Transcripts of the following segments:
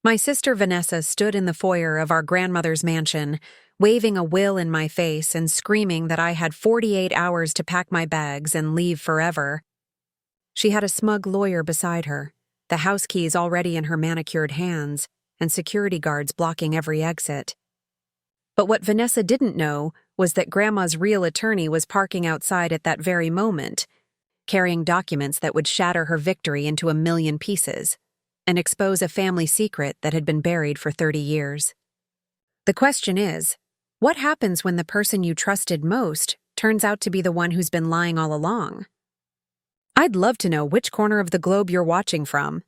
My sister Vanessa stood in the foyer of our grandmother's mansion, waving a will in my face and screaming that I had 48 hours to pack my bags and leave forever. She had a smug lawyer beside her, the house keys already in her manicured hands, and security guards blocking every exit. But what Vanessa didn't know was that Grandma's real attorney was parking outside at that very moment, carrying documents that would shatter her victory into a million pieces and expose a family secret that had been buried for 30 years. The question is, what happens when the person you trusted most turns out to be the one who's been lying all along? I'd love to know which corner of the globe you're watching from.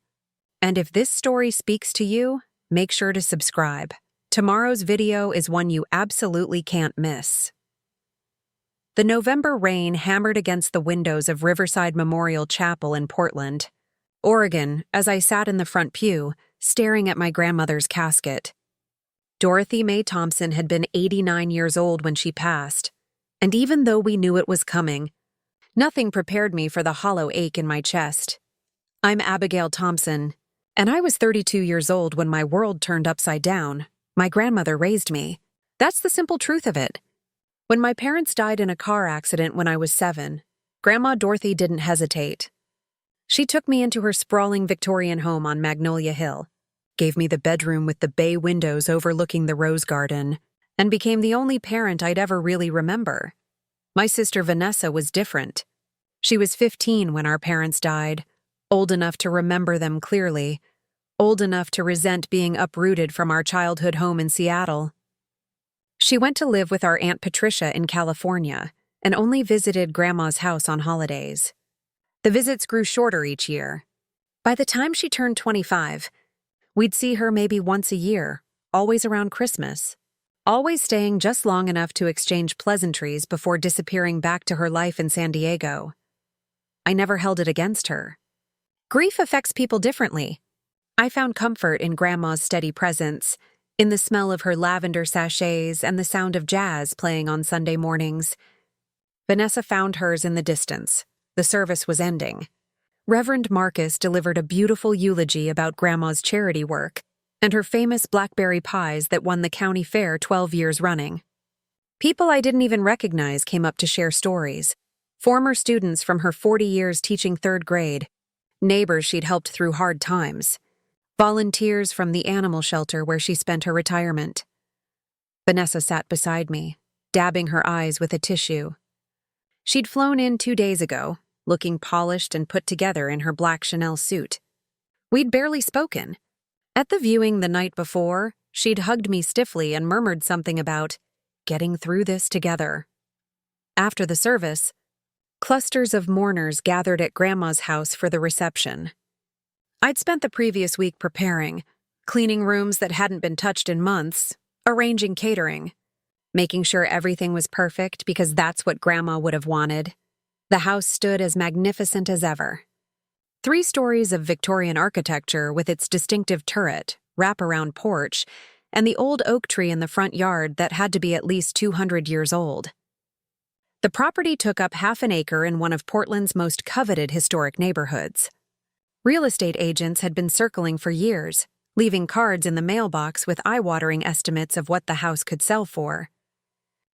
And if this story speaks to you, make sure to subscribe. Tomorrow's video is one you absolutely can't miss. The November rain hammered against the windows of Riverside Memorial Chapel in Portland, Oregon, as I sat in the front pew, staring at my grandmother's casket. Dorothy Mae Thompson had been 89 years old when she passed, and even though we knew it was coming, nothing prepared me for the hollow ache in my chest. I'm Abigail Thompson, and I was 32 years old when my world turned upside down. My grandmother raised me. That's the simple truth of it. When my parents died in a car accident when I was 7, Grandma Dorothy didn't hesitate. She took me into her sprawling Victorian home on Magnolia Hill, gave me the bedroom with the bay windows overlooking the rose garden, and became the only parent I'd ever really remember. My sister Vanessa was different. She was 15 when our parents died, old enough to remember them clearly, old enough to resent being uprooted from our childhood home in Seattle. She went to live with our Aunt Patricia in California and only visited Grandma's house on holidays. The visits grew shorter each year. By the time she turned 25, we'd see her maybe once a year, always around Christmas, always staying just long enough to exchange pleasantries before disappearing back to her life in San Diego. I never held it against her. Grief affects people differently. I found comfort in Grandma's steady presence, in the smell of her lavender sachets and the sound of jazz playing on Sunday mornings. Vanessa found hers in the distance. The service was ending. Reverend Marcus delivered a beautiful eulogy about Grandma's charity work and her famous blackberry pies that won the county fair 12 years running. People I didn't even recognize came up to share stories. Former students from her 40 years teaching 3rd grade, neighbors she'd helped through hard times, volunteers from the animal shelter where she spent her retirement. Vanessa sat beside me, dabbing her eyes with a tissue. She'd flown in 2 days ago, looking polished and put together in her black Chanel suit. We'd barely spoken. At the viewing the night before, she'd hugged me stiffly and murmured something about getting through this together. After the service, clusters of mourners gathered at Grandma's house for the reception. I'd spent the previous week preparing, cleaning rooms that hadn't been touched in months, arranging catering, making sure everything was perfect because that's what Grandma would have wanted. The house stood as magnificent as ever. 3 stories of Victorian architecture with its distinctive turret, wraparound porch, and the old oak tree in the front yard that had to be at least 200 years old. The property took up half an acre in one of Portland's most coveted historic neighborhoods. Real estate agents had been circling for years, leaving cards in the mailbox with eye-watering estimates of what the house could sell for.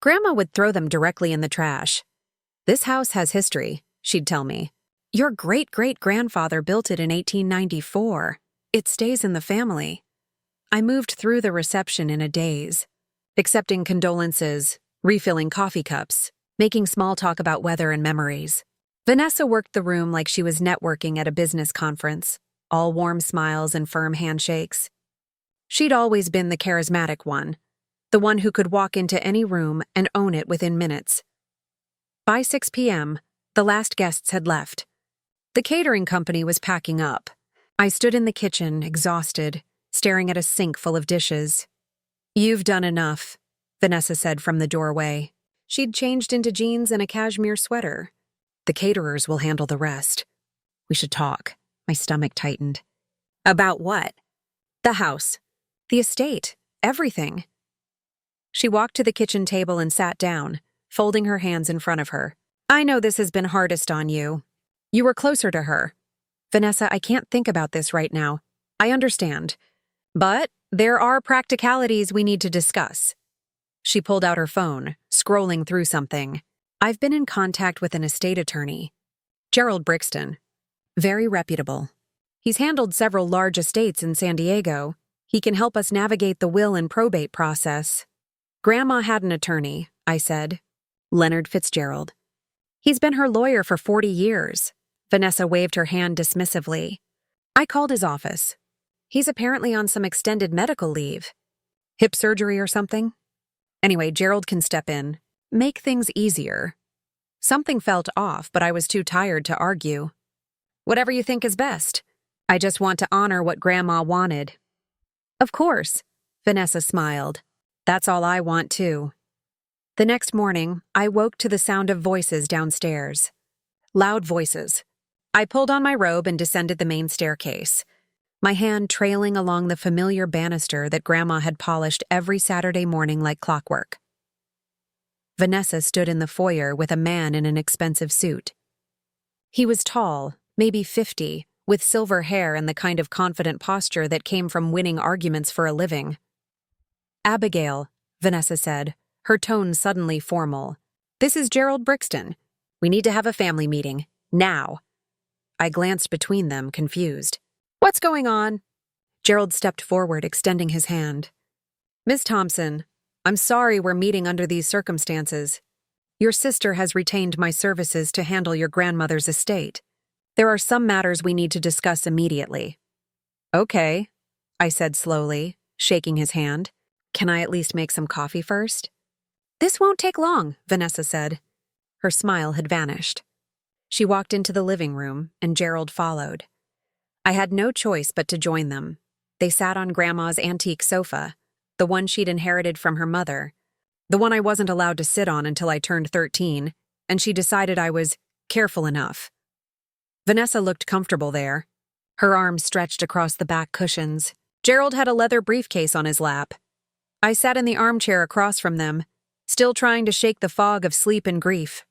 Grandma would throw them directly in the trash. "This house has history," she'd tell me. "Your great-great-grandfather built it in 1894. It stays in the family." I moved through the reception in a daze, accepting condolences, refilling coffee cups, making small talk about weather and memories. Vanessa worked the room like she was networking at a business conference, all warm smiles and firm handshakes. She'd always been the charismatic one, the one who could walk into any room and own it within minutes. By 6 p.m., the last guests had left. The catering company was packing up. I stood in the kitchen, exhausted, staring at a sink full of dishes. "You've done enough," Vanessa said from the doorway. She'd changed into jeans and a cashmere sweater. "The caterers will handle the rest." "We should talk." My stomach tightened. "About what?" "The house. The estate. Everything." She walked to the kitchen table and sat down, folding her hands in front of her. "I know this has been hardest on you. You were closer to her." "Vanessa, I can't think about this right now. I understand. But there are practicalities we need to discuss. She pulled out her phone, scrolling through something. I've been in contact with an estate attorney, Gerald Brixton. Very reputable. He's handled several large estates in San Diego. He can help us navigate the will and probate process. Grandma had an attorney, I said. Leonard Fitzgerald. He's been her lawyer for 40 years. Vanessa waved her hand dismissively. I called his office. He's apparently on some extended medical leave. Hip surgery or something? Anyway, Gerald can step in. Make things easier. Something felt off, but I was too tired to argue. Whatever you think is best. I just want to honor what Grandma wanted. Of course, Vanessa smiled. That's all I want, too. The next morning, I woke to the sound of voices downstairs. Loud voices. I pulled on my robe and descended the main staircase, my hand trailing along the familiar banister that Grandma had polished every Saturday morning like clockwork. Vanessa stood in the foyer with a man in an expensive suit. He was tall, maybe 50, with silver hair and the kind of confident posture that came from winning arguments for a living. Abigail, Vanessa said, her tone suddenly formal. This is Gerald Brixton. We need to have a family meeting. Now. I glanced between them, confused. What's going on? Gerald stepped forward, extending his hand. Miss Thompson, I'm sorry we're meeting under these circumstances. Your sister has retained my services to handle your grandmother's estate. There are some matters we need to discuss immediately. Okay, I said slowly, shaking his hand. Can I at least make some coffee first? This won't take long, Vanessa said. Her smile had vanished. She walked into the living room, and Gerald followed. I had no choice but to join them. They sat on Grandma's antique sofa, the one she'd inherited from her mother, the one I wasn't allowed to sit on until I turned 13, and she decided I was careful enough. Vanessa looked comfortable there, her arms stretched across the back cushions. Gerald had a leather briefcase on his lap. I sat in the armchair across from them, still trying to shake the fog of sleep and grief.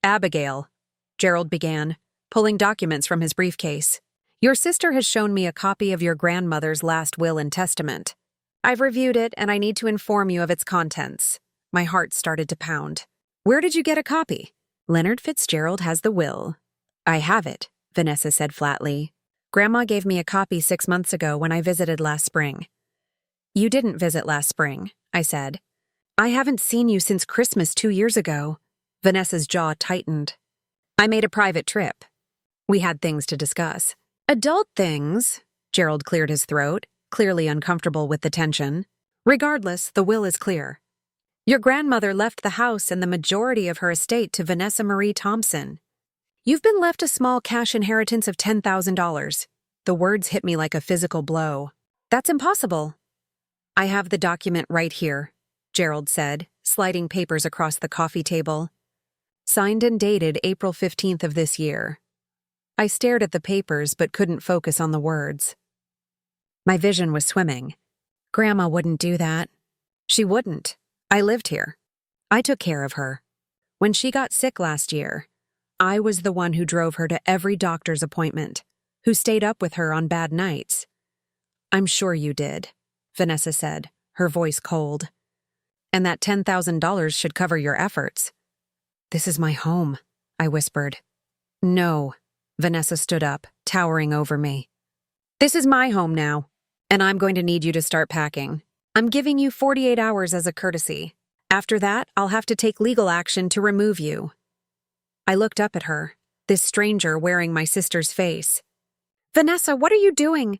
Abigail, Gerald began, pulling documents from his briefcase. Your sister has shown me a copy of your grandmother's last will and testament. I've reviewed it, and I need to inform you of its contents. My heart started to pound. Where did you get a copy? Leonard Fitzgerald has the will. I have it, Vanessa said flatly. Grandma gave me a copy 6 months ago when I visited last spring. You didn't visit last spring, I said. I haven't seen you since Christmas 2 years ago. Vanessa's jaw tightened. I made a private trip. We had things to discuss. Adult things, Gerald cleared his throat, clearly uncomfortable with the tension. Regardless, the will is clear. Your grandmother left the house and the majority of her estate to Vanessa Marie Thompson. You've been left a small cash inheritance of $10,000. The words hit me like a physical blow. That's impossible. I have the document right here, Gerald said, sliding papers across the coffee table. Signed and dated April 15th of this year. I stared at the papers but couldn't focus on the words. My vision was swimming. Grandma wouldn't do that. She wouldn't. I lived here. I took care of her. When she got sick last year, I was the one who drove her to every doctor's appointment, who stayed up with her on bad nights. I'm sure you did, Vanessa said, her voice cold. And that $10,000 should cover your efforts. This is my home, I whispered. No, Vanessa stood up, towering over me. This is my home now, and I'm going to need you to start packing. I'm giving you 48 hours as a courtesy. After that, I'll have to take legal action to remove you. I looked up at her, this stranger wearing my sister's face. Vanessa, what are you doing?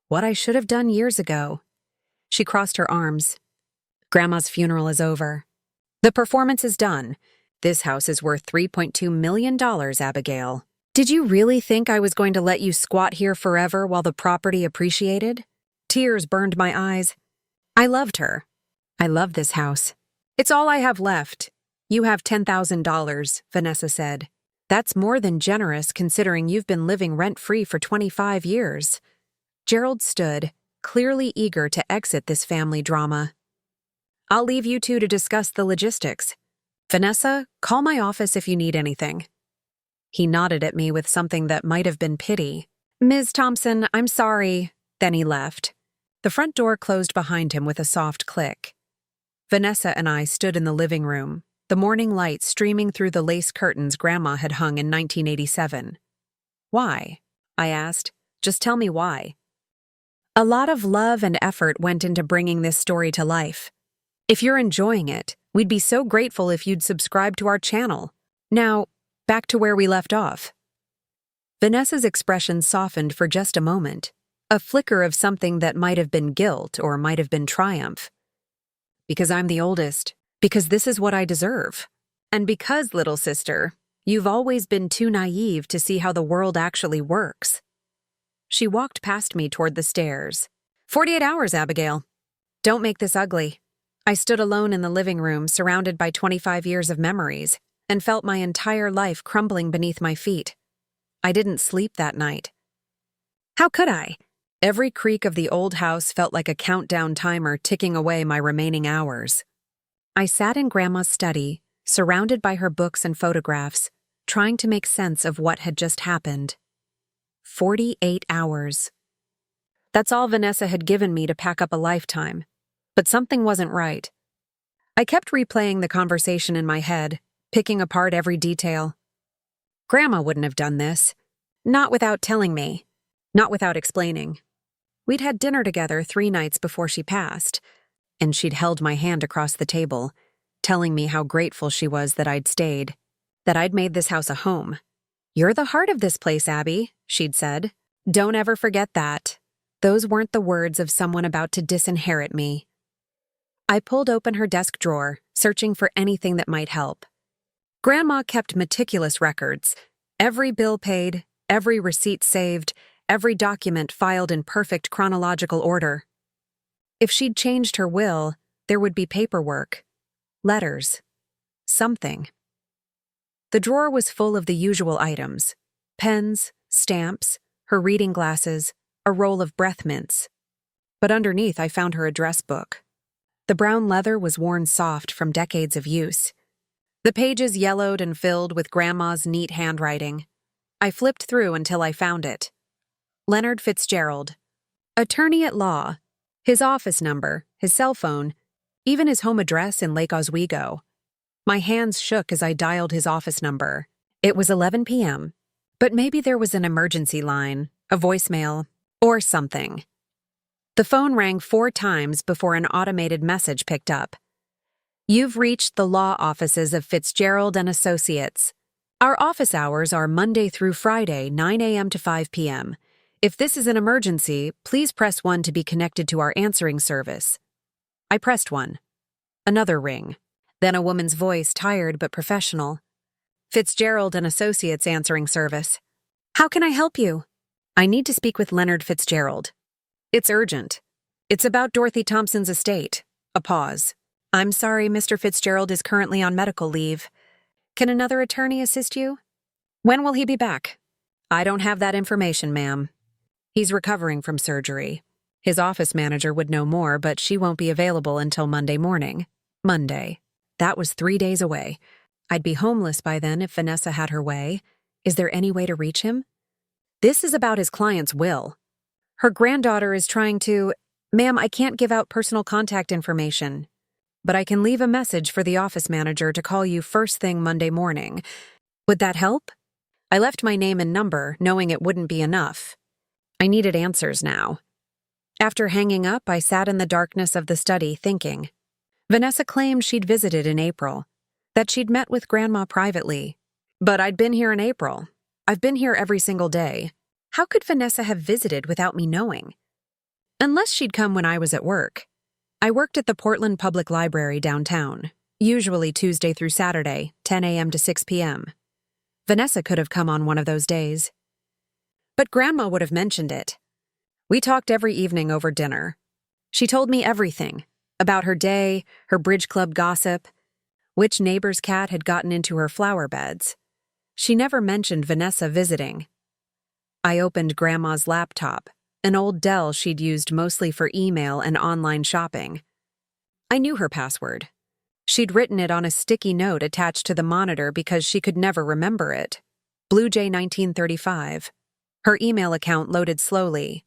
What I should have done years ago. She crossed her arms. Grandma's funeral is over. The performance is done. This house is worth $3.2 million, Abigail. Did you really think I was going to let you squat here forever while the property appreciated? Tears burned my eyes. I loved her. I love this house. It's all I have left. You have $10,000, Vanessa said. That's more than generous considering you've been living rent-free for 25 years. Gerald stood, clearly eager to exit this family drama. I'll leave you two to discuss the logistics. Vanessa, call my office if you need anything. He nodded at me with something that might have been pity. Ms. Thompson, I'm sorry. Then he left. The front door closed behind him with a soft click. Vanessa and I stood in the living room, the morning light streaming through the lace curtains Grandma had hung in 1987. "Why?" I asked. "Just tell me why." "A lot of love and effort went into bringing this story to life. If you're enjoying it, we'd be so grateful if you'd subscribe to our channel. Now, back to where we left off." Vanessa's expression softened for just a moment, a flicker of something that might have been guilt or might have been triumph. "Because I'm the oldest. Because this is what I deserve. And because, little sister, you've always been too naive to see how the world actually works." She walked past me toward the stairs. 48 hours, Abigail. Don't make this ugly." I stood alone in the living room, surrounded by 25 years of memories, and felt my entire life crumbling beneath my feet. I didn't sleep that night. How could I? Every creak of the old house felt like a countdown timer ticking away my remaining hours. I sat in Grandma's study, surrounded by her books and photographs, trying to make sense of what had just happened. 48 hours. That's all Vanessa had given me to pack up a lifetime. But something wasn't right. I kept replaying the conversation in my head, picking apart every detail. Grandma wouldn't have done this. Not without telling me. Not without explaining. We'd had dinner together 3 nights before she passed, and she'd held my hand across the table, telling me how grateful she was that I'd stayed, that I'd made this house a home. "You're the heart of this place, Abby," she'd said. "Don't ever forget that." Those weren't the words of someone about to disinherit me. I pulled open her desk drawer, searching for anything that might help. Grandma kept meticulous records. Every bill paid, every receipt saved, every document filed in perfect chronological order. If she'd changed her will, there would be paperwork, letters, something. The drawer was full of the usual items: pens, stamps, her reading glasses, a roll of breath mints. But underneath I found her address book. The brown leather was worn soft from decades of use. The pages yellowed and filled with Grandma's neat handwriting. I flipped through until I found it. Leonard Fitzgerald. Attorney at law. His office number, his cell phone, even his home address in Lake Oswego. My hands shook as I dialed his office number. It was 11 p.m., but maybe there was an emergency line, a voicemail, or something. The phone rang 4 times before an automated message picked up. "You've reached the law offices of Fitzgerald and Associates. Our office hours are Monday through Friday, 9 a.m. to 5 p.m. If this is an emergency, please press 1 to be connected to our answering service." I pressed 1. Another ring. Then a woman's voice, tired but professional. "Fitzgerald and Associates answering service. How can I help you?" "I need to speak with Leonard Fitzgerald. It's urgent. It's about Dorothy Thompson's estate." A pause. "I'm sorry, Mr. Fitzgerald is currently on medical leave. Can another attorney assist you?" "When will he be back?" "I don't have that information, ma'am. He's recovering from surgery. His office manager would know more, but she won't be available until Monday morning." Monday. That was 3 days away. I'd be homeless by then if Vanessa had her way. Is there any way to reach him? This is about his client's will. Her granddaughter is trying to— "Ma'am, I can't give out personal contact information, but I can leave a message for the office manager to call you first thing Monday morning. Would that help?" I left my name and number, knowing it wouldn't be enough. I needed answers now. After hanging up, I sat in the darkness of the study thinking. Vanessa claimed she'd visited in April, that she'd met with Grandma privately. But I'd been here in April. I've been here every single day. How could Vanessa have visited without me knowing? Unless she'd come when I was at work. I worked at the Portland Public Library downtown, usually Tuesday through Saturday, 10 a.m. to 6 p.m. Vanessa could have come on one of those days. But Grandma would have mentioned it. We talked every evening over dinner. She told me everything, about her day, her bridge club gossip, which neighbor's cat had gotten into her flower beds. She never mentioned Vanessa visiting. I opened Grandma's laptop, an old Dell she'd used mostly for email and online shopping. I knew her password. She'd written it on a sticky note attached to the monitor because she could never remember it. Blue Jay 1935. Her email account loaded slowly.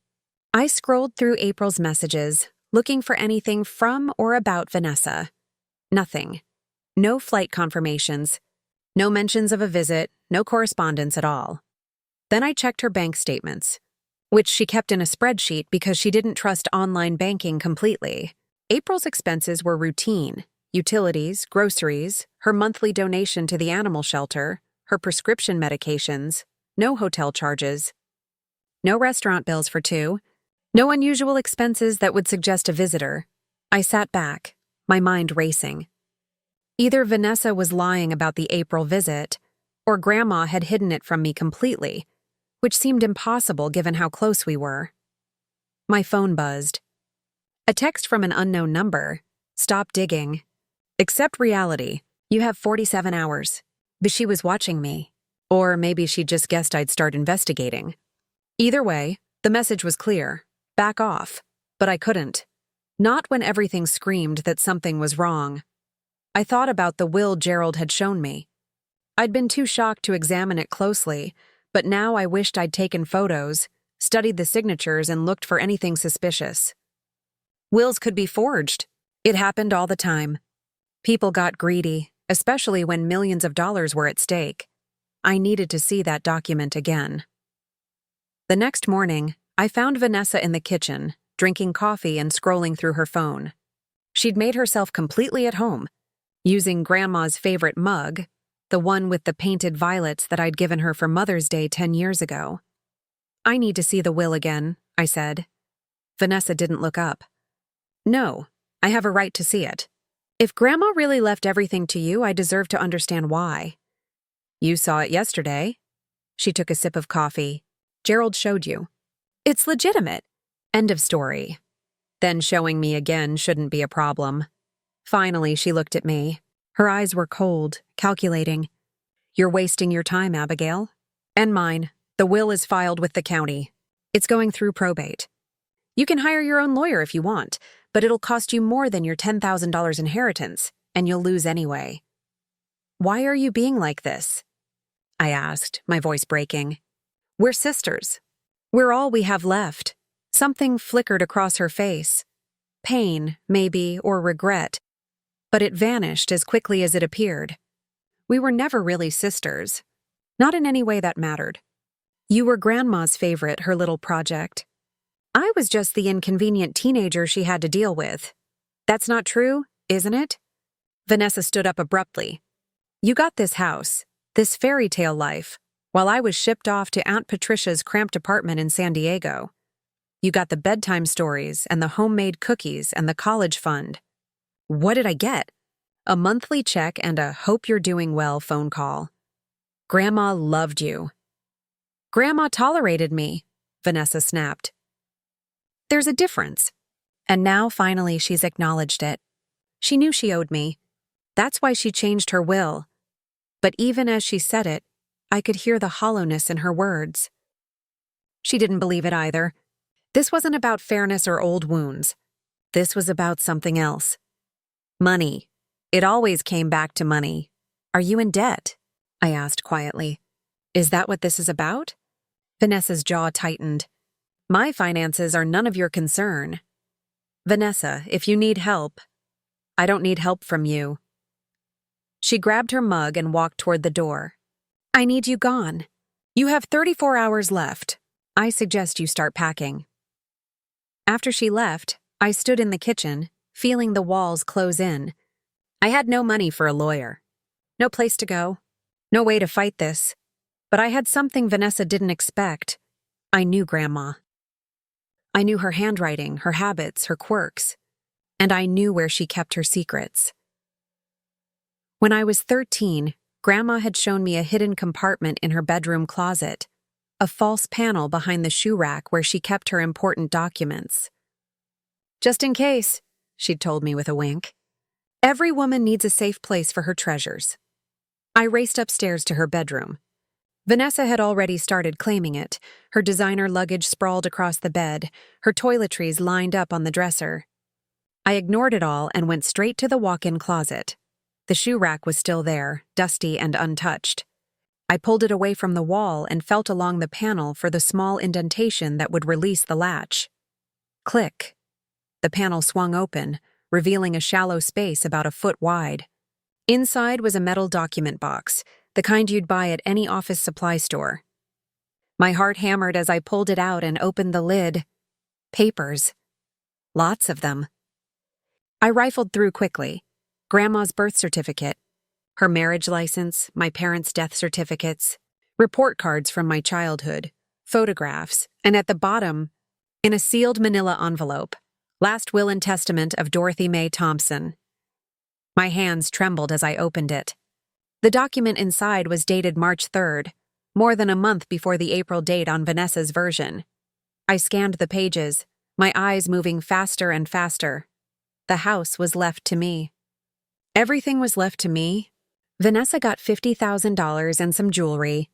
I scrolled through April's messages, looking for anything from or about Vanessa. Nothing. No flight confirmations. No mentions of a visit, no correspondence at all. Then I checked her bank statements, which she kept in a spreadsheet because she didn't trust online banking completely. April's expenses were routine: utilities, groceries, her monthly donation to the animal shelter, her prescription medications, no hotel charges, no restaurant bills for two, no unusual expenses that would suggest a visitor. I sat back, my mind racing. Either Vanessa was lying about the April visit, or Grandma had hidden it from me completely, which seemed impossible given how close we were. My phone buzzed. A text from an unknown number. Stop digging. Accept reality. You have 47 hours. But she was watching me. Or maybe she just guessed I'd start investigating. Either way, the message was clear. Back off. But I couldn't. Not when everything screamed that something was wrong. I thought about the will Gerald had shown me. I'd been too shocked to examine it closely, but now I wished I'd taken photos, studied the signatures, and looked for anything suspicious. Wills could be forged. It happened all the time. People got greedy, especially when millions of dollars were at stake. I needed to see that document again. The next morning, I found Vanessa in the kitchen, drinking coffee and scrolling through her phone. She'd made herself completely at home, using Grandma's favorite mug, the one with the painted violets that I'd given her for Mother's Day 10 years ago. I need to see the will again, I said. Vanessa didn't look up. No, I have a right to see it. If Grandma really left everything to you, I deserve to understand why. You saw it yesterday. She took a sip of coffee. Gerald showed you. It's legitimate. End of story. Then showing me again shouldn't be a problem. Finally, she looked at me. Her eyes were cold, calculating. You're wasting your time, Abigail. And mine. The will is filed with the county. It's going through probate. You can hire your own lawyer if you want, but it'll cost you more than your $10,000 inheritance, and you'll lose anyway. Why are you being like this? I asked, my voice breaking. We're sisters. We're all we have left. Something flickered across her face. Pain, maybe, or regret. But it vanished as quickly as it appeared. We were never really sisters. Not in any way that mattered. You were Grandma's favorite, her little project. I was just the inconvenient teenager she had to deal with. That's not true, isn't it? Vanessa stood up abruptly. You got this house, this fairy tale life, while I was shipped off to Aunt Patricia's cramped apartment in San Diego. You got the bedtime stories and the homemade cookies and the college fund. What did I get? A monthly check and a hope you're doing well phone call. Grandma loved you. Grandma tolerated me, Vanessa snapped. There's a difference. And now finally she's acknowledged it. She knew she owed me. That's why she changed her will. But even as she said it, I could hear the hollowness in her words. She didn't believe it either. This wasn't about fairness or old wounds. This was about something else. Money. It always came back to money. Are you in debt? I asked quietly. Is that what this is about? Vanessa's jaw tightened. My finances are none of your concern. Vanessa, if you need help, I don't need help from you. She grabbed her mug and walked toward the door. I need you gone. You have 34 hours left. I suggest you start packing. After she left, I stood in the kitchen, feeling the walls close in. I had no money for a lawyer. No place to go. No way to fight this. But I had something Vanessa didn't expect. I knew Grandma. I knew her handwriting, her habits, her quirks. And I knew where she kept her secrets. When I was 13, Grandma had shown me a hidden compartment in her bedroom closet, a false panel behind the shoe rack where she kept her important documents. Just in case, she'd told me with a wink. Every woman needs a safe place for her treasures. I raced upstairs to her bedroom. Vanessa had already started claiming it, her designer luggage sprawled across the bed, her toiletries lined up on the dresser. I ignored it all and went straight to the walk-in closet. The shoe rack was still there, dusty and untouched. I pulled it away from the wall and felt along the panel for the small indentation that would release the latch. Click. The panel swung open, revealing a shallow space about a foot wide. Inside was a metal document box, the kind you'd buy at any office supply store. My heart hammered as I pulled it out and opened the lid. Papers. Lots of them. I rifled through quickly. Grandma's birth certificate, her marriage license, my parents' death certificates, report cards from my childhood, photographs, and at the bottom, in a sealed manila envelope, last will and testament of Dorothy Mae Thompson. My hands trembled as I opened it. The document inside was dated March 3rd, more than a month before the April date on Vanessa's version. I scanned the pages, my eyes moving faster and faster. The house was left to me. Everything was left to me. Vanessa got $50,000 and some jewelry,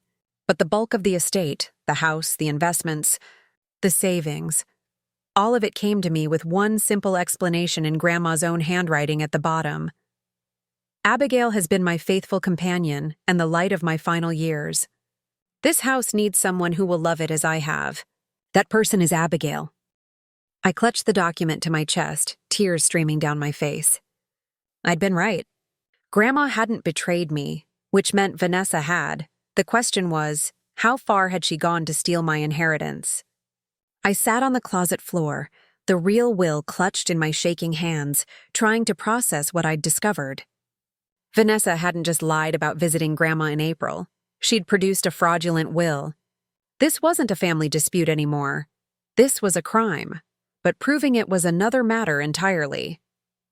but the bulk of the estate, the house, the investments, the savings, all of it came to me with one simple explanation in Grandma's own handwriting at the bottom. Abigail has been my faithful companion and the light of my final years. This house needs someone who will love it as I have. That person is Abigail. I clutched the document to my chest, tears streaming down my face. I'd been right. Grandma hadn't betrayed me, which meant Vanessa had. The question was, how far had she gone to steal my inheritance? I sat on the closet floor, the real will clutched in my shaking hands, trying to process what I'd discovered. Vanessa hadn't just lied about visiting Grandma in April. She'd produced a fraudulent will. This wasn't a family dispute anymore. This was a crime, but proving it was another matter entirely.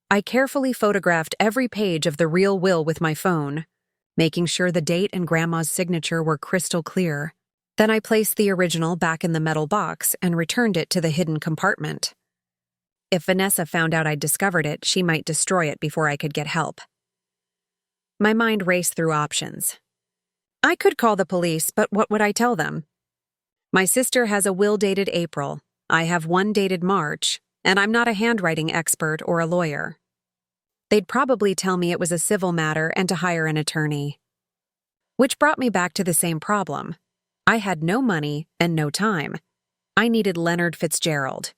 I carefully photographed every page of the real will with my phone, making sure the date and Grandma's signature were crystal clear. Then I placed the original back in the metal box and returned it to the hidden compartment. If Vanessa found out I'd discovered it, she might destroy it before I could get help. My mind raced through options. I could call the police, but what would I tell them? My sister has a will dated April. I have one dated March, and I'm not a handwriting expert or a lawyer. They'd probably tell me it was a civil matter and to hire an attorney. Which brought me back to the same problem. I had no money and no time. I needed Leonard Fitzgerald.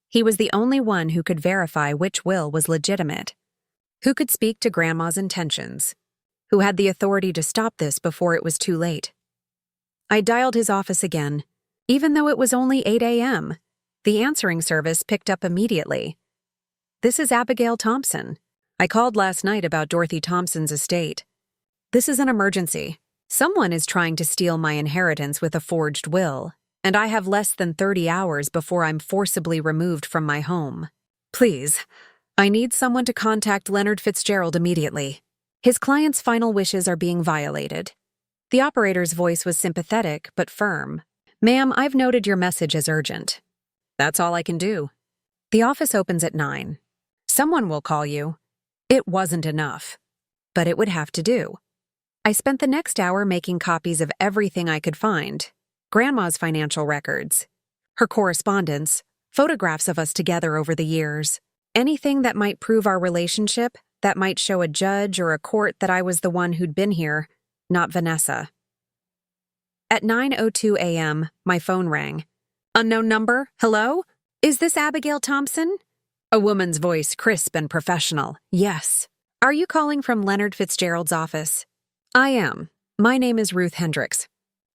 He was the only one who could verify which will was legitimate, who could speak to Grandma's intentions, who had the authority to stop this before it was too late. I dialed his office again. Even though it was only 8 a.m., the answering service picked up immediately. This is Abigail Thompson. I called last night about Dorothy Thompson's estate. This is an emergency. Someone is trying to steal my inheritance with a forged will, and I have less than 30 hours before I'm forcibly removed from my home. Please, I need someone to contact Leonard Fitzgerald immediately. His client's final wishes are being violated. The operator's voice was sympathetic but firm. Ma'am, I've noted your message as urgent. That's all I can do. The office opens at 9. Someone will call you. It wasn't enough, but it would have to do. I spent the next hour making copies of everything I could find. Grandma's financial records, her correspondence, photographs of us together over the years. Anything that might prove our relationship, that might show a judge or a court that I was the one who'd been here, not Vanessa. At 9:02 a.m., my phone rang. Unknown number? Hello? Is this Abigail Thompson? A woman's voice, crisp and professional. Yes. Are you calling from Leonard Fitzgerald's office? I am. My name is Ruth Hendricks.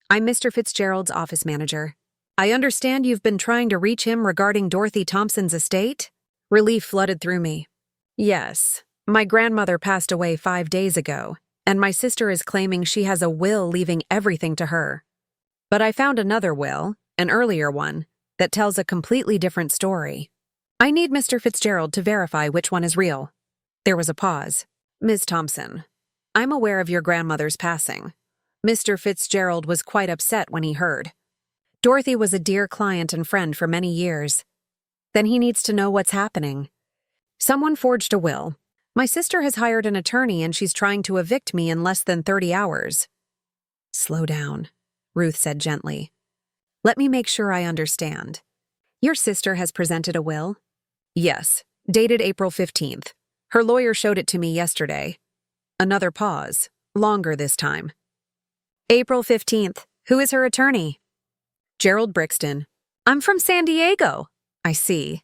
I'm Mr. Fitzgerald's office manager. I understand you've been trying to reach him regarding Dorothy Thompson's estate? Relief flooded through me. Yes. My grandmother passed away 5 days ago, and my sister is claiming she has a will leaving everything to her. But I found another will, an earlier one, that tells a completely different story. I need Mr. Fitzgerald to verify which one is real. There was a pause. Ms. Thompson, I'm aware of your grandmother's passing. Mr. Fitzgerald was quite upset when he heard. Dorothy was a dear client and friend for many years. Then he needs to know what's happening. Someone forged a will. My sister has hired an attorney and she's trying to evict me in less than 30 hours. Slow down, Ruth said gently. Let me make sure I understand. Your sister has presented a will? Yes, dated April 15th. Her lawyer showed it to me yesterday. Another pause, longer this time. April 15th. Who is her attorney? Gerald Brixton. I'm from San Diego. I see.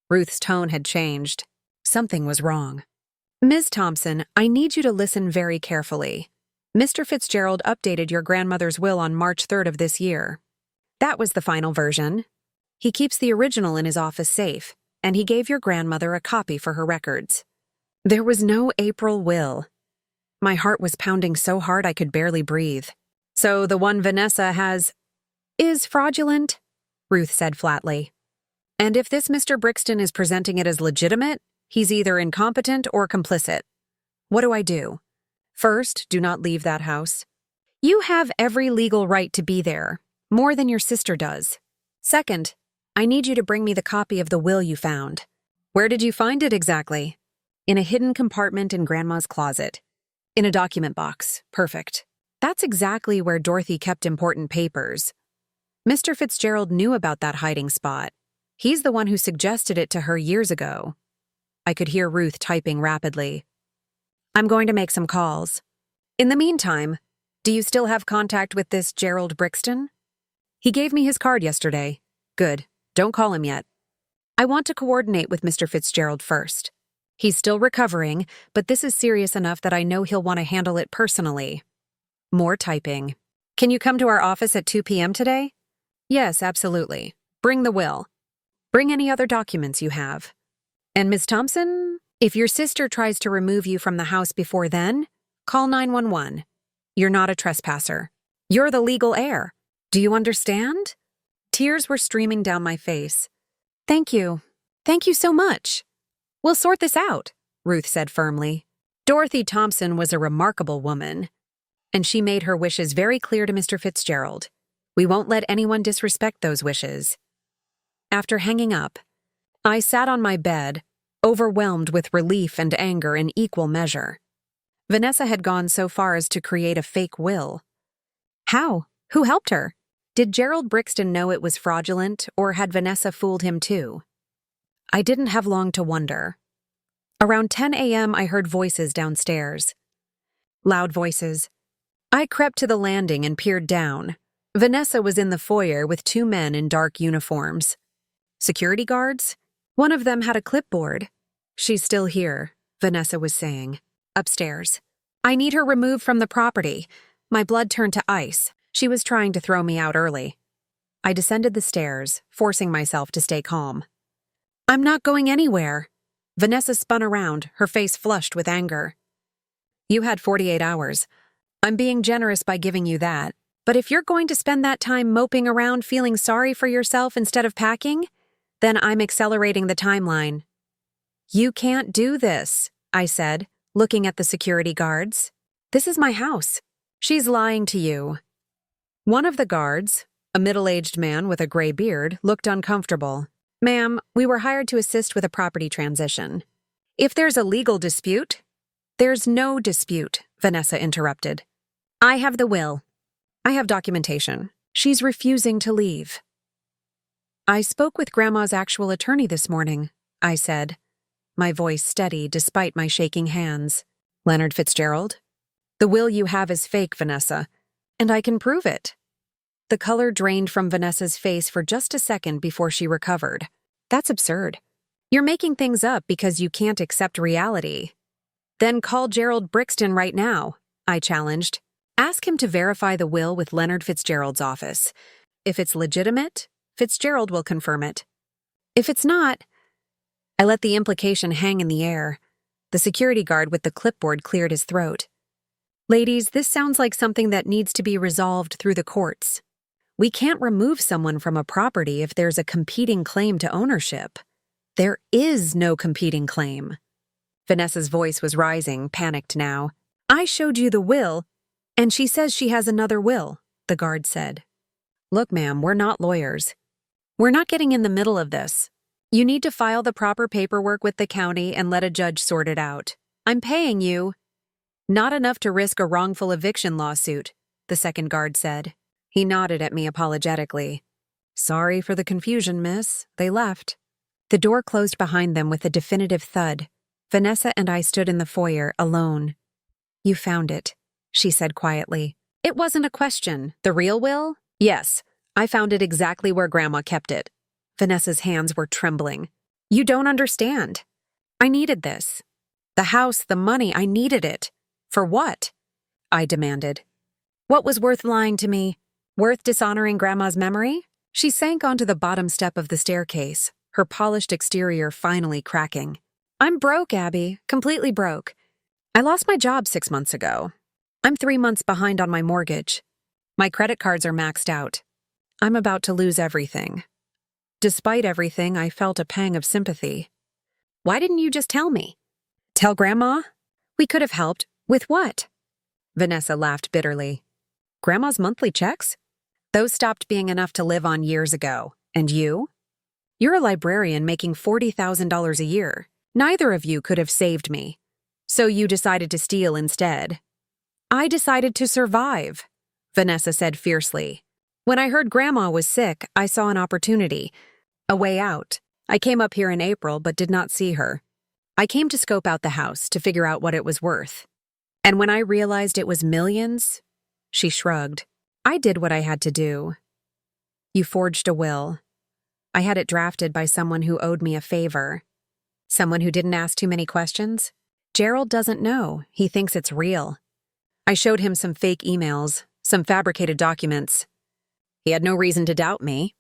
Ruth's tone had changed. Something was wrong. Ms. Thompson, I need you to listen very carefully. Mr. Fitzgerald updated your grandmother's will on March 3rd of this year. That was the final version. He keeps the original in his office safe, and he gave your grandmother a copy for her records. There was no April will. My heart was pounding so hard I could barely breathe. So the one Vanessa has is fraudulent, Ruth said flatly. And if this Mr. Brixton is presenting it as legitimate, he's either incompetent or complicit. What do I do? First, do not leave that house. You have every legal right to be there, more than your sister does. Second, I need you to bring me the copy of the will you found. Where did you find it exactly? In a hidden compartment in Grandma's closet. In a document box. Perfect. That's exactly where Dorothy kept important papers. Mr. Fitzgerald knew about that hiding spot. He's the one who suggested it to her years ago. I could hear Ruth typing rapidly. I'm going to make some calls. In the meantime, do you still have contact with this Gerald Brixton? He gave me his card yesterday. Good. Don't call him yet. I want to coordinate with Mr. Fitzgerald first. He's still recovering, but this is serious enough that I know he'll want to handle it personally. More typing. Can you come to our office at 2 p.m. today? Yes, absolutely. Bring the will. Bring any other documents you have. And Ms. Thompson, if your sister tries to remove you from the house before then, call 911. You're not a trespasser. You're the legal heir. Do you understand? Tears were streaming down my face. Thank you. Thank you so much. We'll sort this out, Ruth said firmly. Dorothy Thompson was a remarkable woman, and she made her wishes very clear to Mr. Fitzgerald. We won't let anyone disrespect those wishes. After hanging up, I sat on my bed, overwhelmed with relief and anger in equal measure. Vanessa had gone so far as to create a fake will. How? Who helped her? Did Gerald Brixton know it was fraudulent, or had Vanessa fooled him too? I didn't have long to wonder. Around 10 a.m., I heard voices downstairs. Loud voices. I crept to the landing and peered down. Vanessa was in the foyer with two men in dark uniforms. Security guards? One of them had a clipboard. She's still here, Vanessa was saying. Upstairs. I need her removed from the property. My blood turned to ice. She was trying to throw me out early. I descended the stairs, forcing myself to stay calm. I'm not going anywhere. Vanessa spun around, her face flushed with anger. You had 48 hours. I'm being generous by giving you that. But if you're going to spend that time moping around feeling sorry for yourself instead of packing, then I'm accelerating the timeline. You can't do this, I said, looking at the security guards. This is my house. She's lying to you. One of the guards, a middle-aged man with a gray beard, looked uncomfortable. Ma'am, we were hired to assist with a property transition. If there's a legal dispute— There's no dispute, Vanessa interrupted. I have the will. I have documentation. She's refusing to leave. I spoke with Grandma's actual attorney this morning, I said, my voice steady despite my shaking hands. Leonard Fitzgerald? The will you have is fake, Vanessa, and I can prove it. The color drained from Vanessa's face for just a second before she recovered. That's absurd. You're making things up because you can't accept reality. Then call Gerald Brixton right now, I challenged. Ask him to verify the will with Leonard Fitzgerald's office. If it's legitimate, Fitzgerald will confirm it. If it's not— I let the implication hang in the air. The security guard with the clipboard cleared his throat. Ladies, this sounds like something that needs to be resolved through the courts. We can't remove someone from a property if there's a competing claim to ownership. There is no competing claim. Vanessa's voice was rising, panicked now. I showed you the will, and she says she has another will, the guard said. Look, ma'am, we're not lawyers. We're not getting in the middle of this. You need to file the proper paperwork with the county and let a judge sort it out. I'm paying you. Not enough to risk a wrongful eviction lawsuit, the second guard said. He nodded at me apologetically. Sorry for the confusion, miss. They left. The door closed behind them with a definitive thud. Vanessa and I stood in the foyer, alone. You found it, she said quietly. It wasn't a question. The real will? Yes, I found it exactly where Grandma kept it. Vanessa's hands were trembling. You don't understand. I needed this. The house, the money, I needed it. For what? I demanded. What was worth lying to me? Worth dishonoring Grandma's memory? She sank onto the bottom step of the staircase, her polished exterior finally cracking. I'm broke, Abby. Completely broke. I lost my job 6 months ago. I'm 3 months behind on my mortgage. My credit cards are maxed out. I'm about to lose everything. Despite everything, I felt a pang of sympathy. Why didn't you just tell me? Tell Grandma? We could have helped. With what? Vanessa laughed bitterly. Grandma's monthly checks? Those stopped being enough to live on years ago. And you? You're a librarian making $40,000 a year. Neither of you could have saved me. So you decided to steal instead. I decided to survive, Vanessa said fiercely. When I heard Grandma was sick, I saw an opportunity. A way out. I came up here in April but did not see her. I came to scope out the house to figure out what it was worth. And when I realized it was millions, she shrugged. I did what I had to do. You forged a will. I had it drafted by someone who owed me a favor. Someone who didn't ask too many questions. Gerald doesn't know. He thinks it's real. I showed him some fake emails, some fabricated documents. He had no reason to doubt me.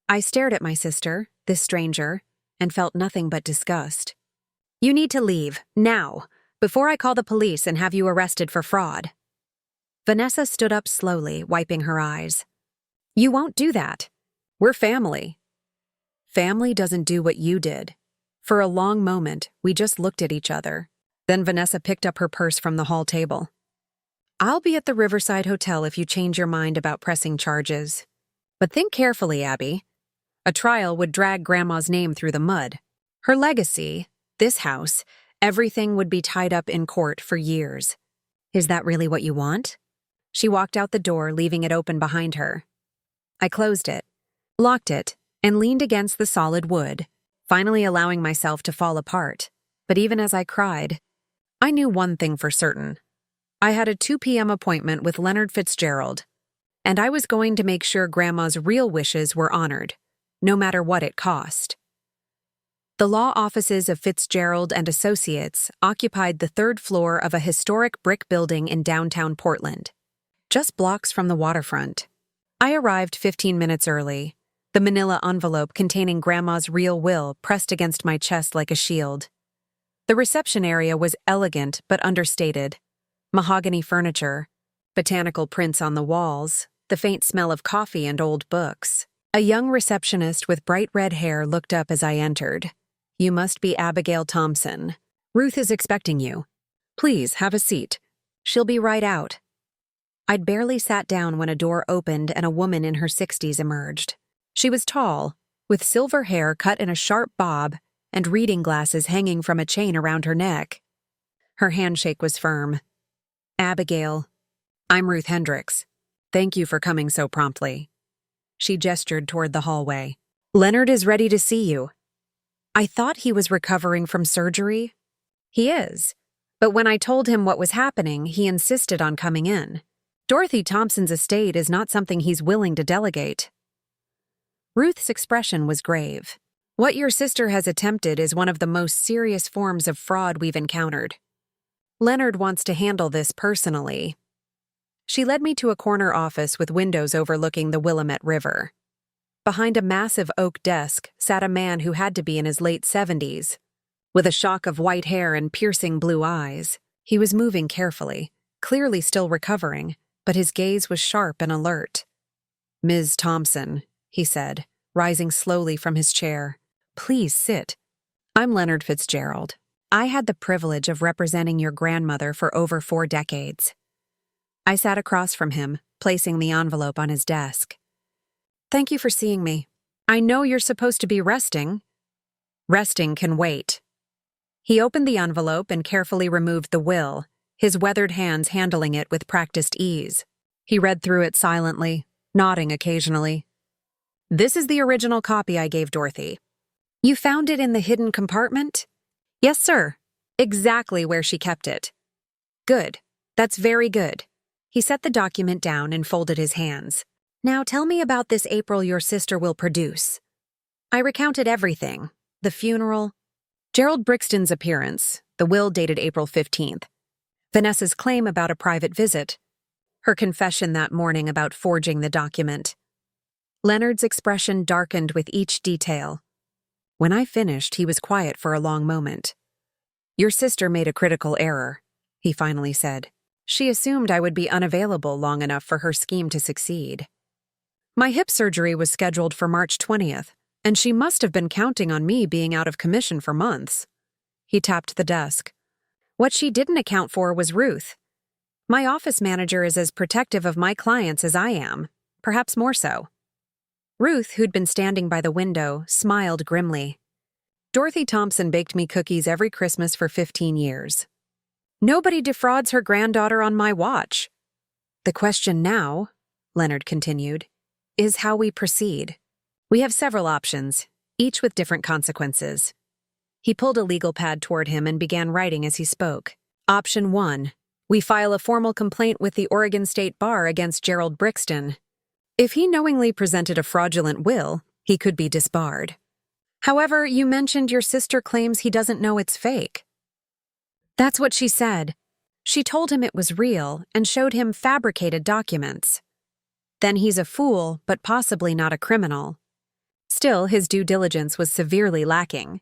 I stared at my sister, this stranger, and felt nothing but disgust. You need to leave, now, before I call the police and have you arrested for fraud. Vanessa stood up slowly, wiping her eyes. You won't do that. We're family. Family doesn't do what you did. For a long moment, we just looked at each other. Then Vanessa picked up her purse from the hall table. I'll be at the Riverside Hotel if you change your mind about pressing charges. But think carefully, Abby. A trial would drag Grandma's name through the mud. Her legacy, this house, everything would be tied up in court for years. Is that really what you want? She walked out the door, leaving it open behind her. I closed it, locked it, and leaned against the solid wood, finally allowing myself to fall apart. But even as I cried, I knew one thing for certain. I had a 2 p.m. appointment with Leonard Fitzgerald, and I was going to make sure Grandma's real wishes were honored, no matter what it cost. The law offices of Fitzgerald and Associates occupied the 3rd floor of a historic brick building in downtown Portland, just blocks from the waterfront. I arrived 15 minutes early, the manila envelope containing Grandma's real will pressed against my chest like a shield. The reception area was elegant but understated. Mahogany furniture, botanical prints on the walls, the faint smell of coffee and old books. A young receptionist with bright red hair looked up as I entered. You must be Abigail Thompson. Ruth is expecting you. Please, have a seat. She'll be right out. I'd barely sat down when a door opened and a woman in her 60s emerged. She was tall, with silver hair cut in a sharp bob and reading glasses hanging from a chain around her neck. Her handshake was firm. Abigail, I'm Ruth Hendricks. Thank you for coming so promptly. She gestured toward the hallway. Leonard is ready to see you. I thought he was recovering from surgery. He is. But when I told him what was happening, he insisted on coming in. Dorothy Thompson's estate is not something he's willing to delegate. Ruth's expression was grave. What your sister has attempted is one of the most serious forms of fraud we've encountered. Leonard wants to handle this personally. She led me to a corner office with windows overlooking the Willamette River. Behind a massive oak desk sat a man who had to be in his late 70s. With a shock of white hair and piercing blue eyes, he was moving carefully, clearly still recovering, but his gaze was sharp and alert. Ms. Thompson, he said, rising slowly from his chair. Please sit. I'm Leonard Fitzgerald. I had the privilege of representing your grandmother for over 4 decades. I sat across from him, placing the envelope on his desk. Thank you for seeing me. I know you're supposed to be resting. Resting can wait. He opened the envelope and carefully removed the will, his weathered hands handling it with practiced ease. He read through it silently, nodding occasionally. This is the original copy I gave Dorothy. You found it in the hidden compartment? Yes, sir. Exactly where she kept it. Good. That's very good. He set the document down and folded his hands. Now tell me about this April your sister will produce. I recounted everything: the funeral, Gerald Brixton's appearance, the will dated April 15th, Vanessa's claim about a private visit, her confession that morning about forging the document. Leonard's expression darkened with each detail. When I finished, he was quiet for a long moment. "Your sister made a critical error," he finally said. "She assumed I would be unavailable long enough for her scheme to succeed. My hip surgery was scheduled for March 20th, and she must have been counting on me being out of commission for months." He tapped the desk. "What she didn't account for was Ruth. My office manager is as protective of my clients as I am, perhaps more so." Ruth, who'd been standing by the window, smiled grimly. "Dorothy Thompson baked me cookies every Christmas for 15 years. Nobody defrauds her granddaughter on my watch. The question now," Leonard continued, "is how we proceed. We have several options, each with different consequences." He pulled a legal pad toward him and began writing as he spoke. Option 1. We file a formal complaint with the Oregon State Bar against Gerald Brixton. If he knowingly presented a fraudulent will, he could be disbarred. However, you mentioned your sister claims he doesn't know it's fake. That's what she said. She told him it was real and showed him fabricated documents. Then he's a fool, but possibly not a criminal. Still, his due diligence was severely lacking.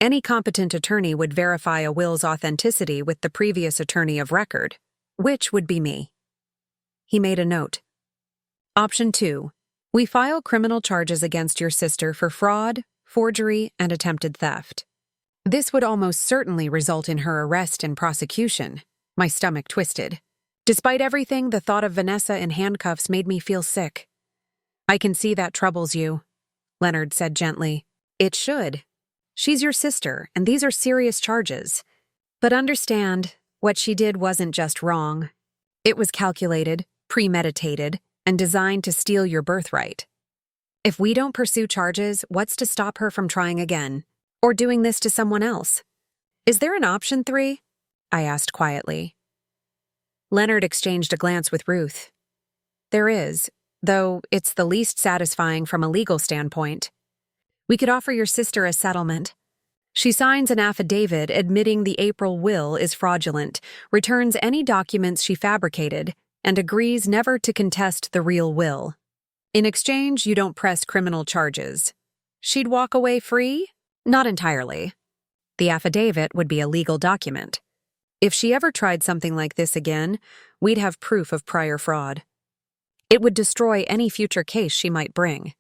Any competent attorney would verify a will's authenticity with the previous attorney of record, which would be me. He made a note. Option 2. We file criminal charges against your sister for fraud, forgery, and attempted theft. This would almost certainly result in her arrest and prosecution. My stomach twisted. Despite everything, the thought of Vanessa in handcuffs made me feel sick. "I can see that troubles you," Leonard said gently. "It should. She's your sister, and these are serious charges. But understand, what she did wasn't just wrong. It was calculated, premeditated, and designed to steal your birthright. If we don't pursue charges, what's to stop her from trying again? Or doing this to someone else? Is there an option 3? I asked quietly. Leonard exchanged a glance with Ruth. There is, though it's the least satisfying from a legal standpoint. We could offer your sister a settlement. She signs an affidavit admitting the April will is fraudulent, returns any documents she fabricated, and agrees never to contest the real will. In exchange, you don't press criminal charges. She'd walk away free? Not entirely. The affidavit would be a legal document. If she ever tried something like this again, we'd have proof of prior fraud. It would destroy any future case she might bring.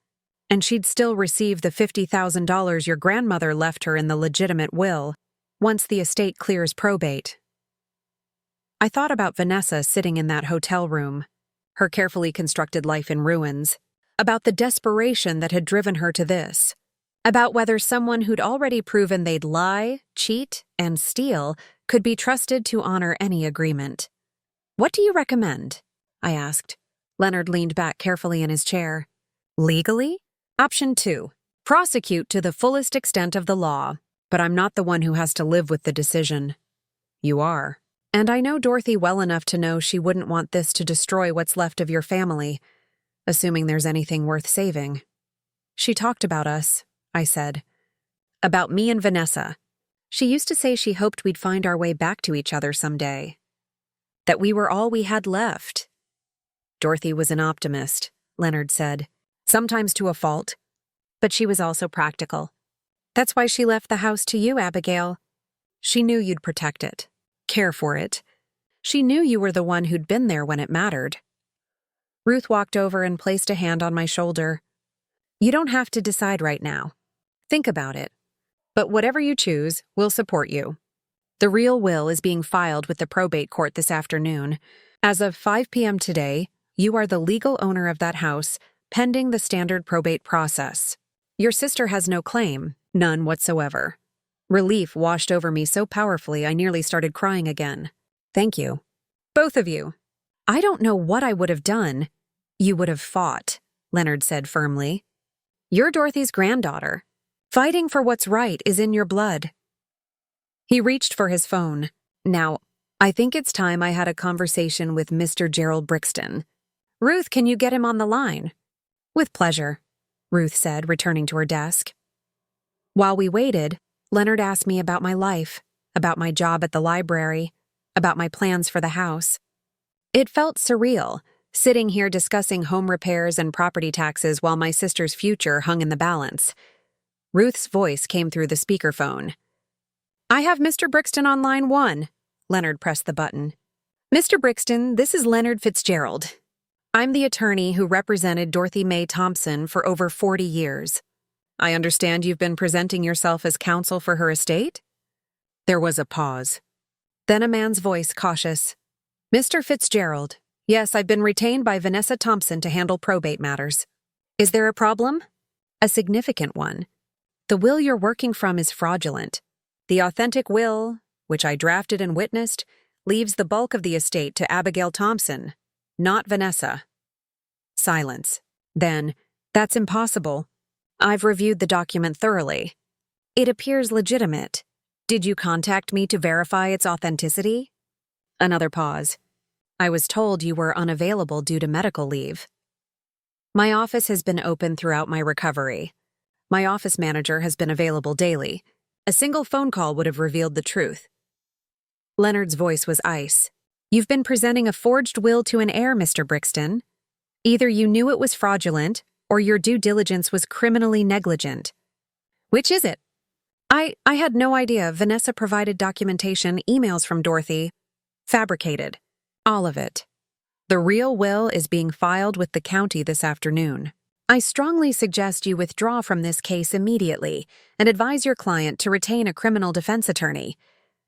And she'd still receive the $50,000 your grandmother left her in the legitimate will, once the estate clears probate. I thought about Vanessa sitting in that hotel room, her carefully constructed life in ruins, about the desperation that had driven her to this, about whether someone who'd already proven they'd lie, cheat, and steal could be trusted to honor any agreement. What do you recommend? I asked. Leonard leaned back carefully in his chair. Legally? Option 2. Prosecute to the fullest extent of the law, but I'm not the one who has to live with the decision. You are. And I know Dorothy well enough to know she wouldn't want this to destroy what's left of your family, assuming there's anything worth saving. She talked about us, I said. About me and Vanessa. She used to say she hoped we'd find our way back to each other someday. That we were all we had left. Dorothy was an optimist, Leonard said. Sometimes to a fault. But she was also practical. That's why she left the house to you, Abigail. She knew you'd protect it, care for it. She knew you were the one who'd been there when it mattered. Ruth walked over and placed a hand on my shoulder. You don't have to decide right now. Think about it. But whatever you choose, we'll support you. The real will is being filed with the probate court this afternoon. As of 5 p.m. today, you are the legal owner of that house, pending the standard probate process. Your sister has no claim, none whatsoever. Relief washed over me so powerfully I nearly started crying again. Thank you. Both of you. I don't know what I would have done. You would have fought, Leonard said firmly. You're Dorothy's granddaughter. Fighting for what's right is in your blood. He reached for his phone. Now, I think it's time I had a conversation with Mr. Gerald Brixton. Ruth, can you get him on the line? With pleasure, Ruth said, returning to her desk. While we waited, Leonard asked me about my life, about my job at the library, about my plans for the house. It felt surreal, sitting here discussing home repairs and property taxes while my sister's future hung in the balance. Ruth's voice came through the speakerphone. "I have Mr. Brixton on line 1. Leonard pressed the button. "Mr. Brixton, this is Leonard Fitzgerald. I'm the attorney who represented Dorothy Mae Thompson for over 40 years. I understand you've been presenting yourself as counsel for her estate?" There was a pause. Then a man's voice, cautious. "Mr. Fitzgerald, yes, I've been retained by Vanessa Thompson to handle probate matters. Is there a problem?" "A significant one. The will you're working from is fraudulent. The authentic will, which I drafted and witnessed, leaves the bulk of the estate to Abigail Thompson, not Vanessa." Silence. Then, "That's impossible. I've reviewed the document thoroughly. It appears legitimate. Did you contact me to verify its authenticity?" Another pause. "I was told you were unavailable due to medical leave." My office has been open throughout my recovery. My office manager has been available daily. A single phone call would have revealed the truth. Leonard's voice was ice. "You've been presenting a forged will to an heir, Mr. Brixton. Either you knew it was fraudulent, or your due diligence was criminally negligent. Which is it?" I had no idea. Vanessa provided documentation, emails from Dorothy. Fabricated. All of it. The real will is being filed with the county this afternoon. I strongly suggest you withdraw from this case immediately and advise your client to retain a criminal defense attorney.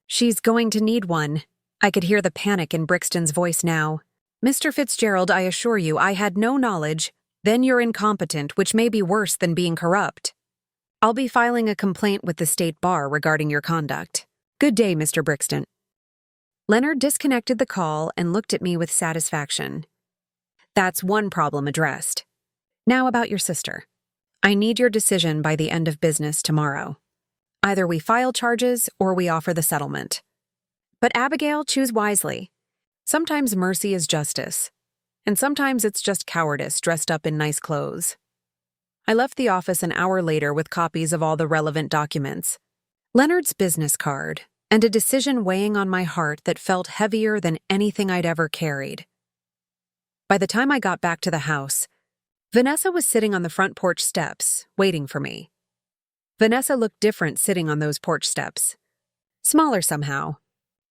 She's going to need one. I could hear the panic in Brixton's voice now. "Mr. Fitzgerald, I assure you, I had no knowledge. Then you're incompetent, which may be worse than being corrupt. I'll be filing a complaint with the state bar regarding your conduct. Good day, Mr. Brixton." Leonard disconnected the call and looked at me with satisfaction. "That's one problem addressed. Now about your sister. I need your decision by the end of business tomorrow. Either we file charges or we offer the settlement. But Abigail, choose wisely. Sometimes mercy is justice, and sometimes it's just cowardice dressed up in nice clothes." I left the office an hour later with copies of all the relevant documents, Leonard's business card, and a decision weighing on my heart that felt heavier than anything I'd ever carried. By the time I got back to the house, Vanessa was sitting on the front porch steps, waiting for me. Vanessa looked different sitting on those porch steps. Smaller somehow.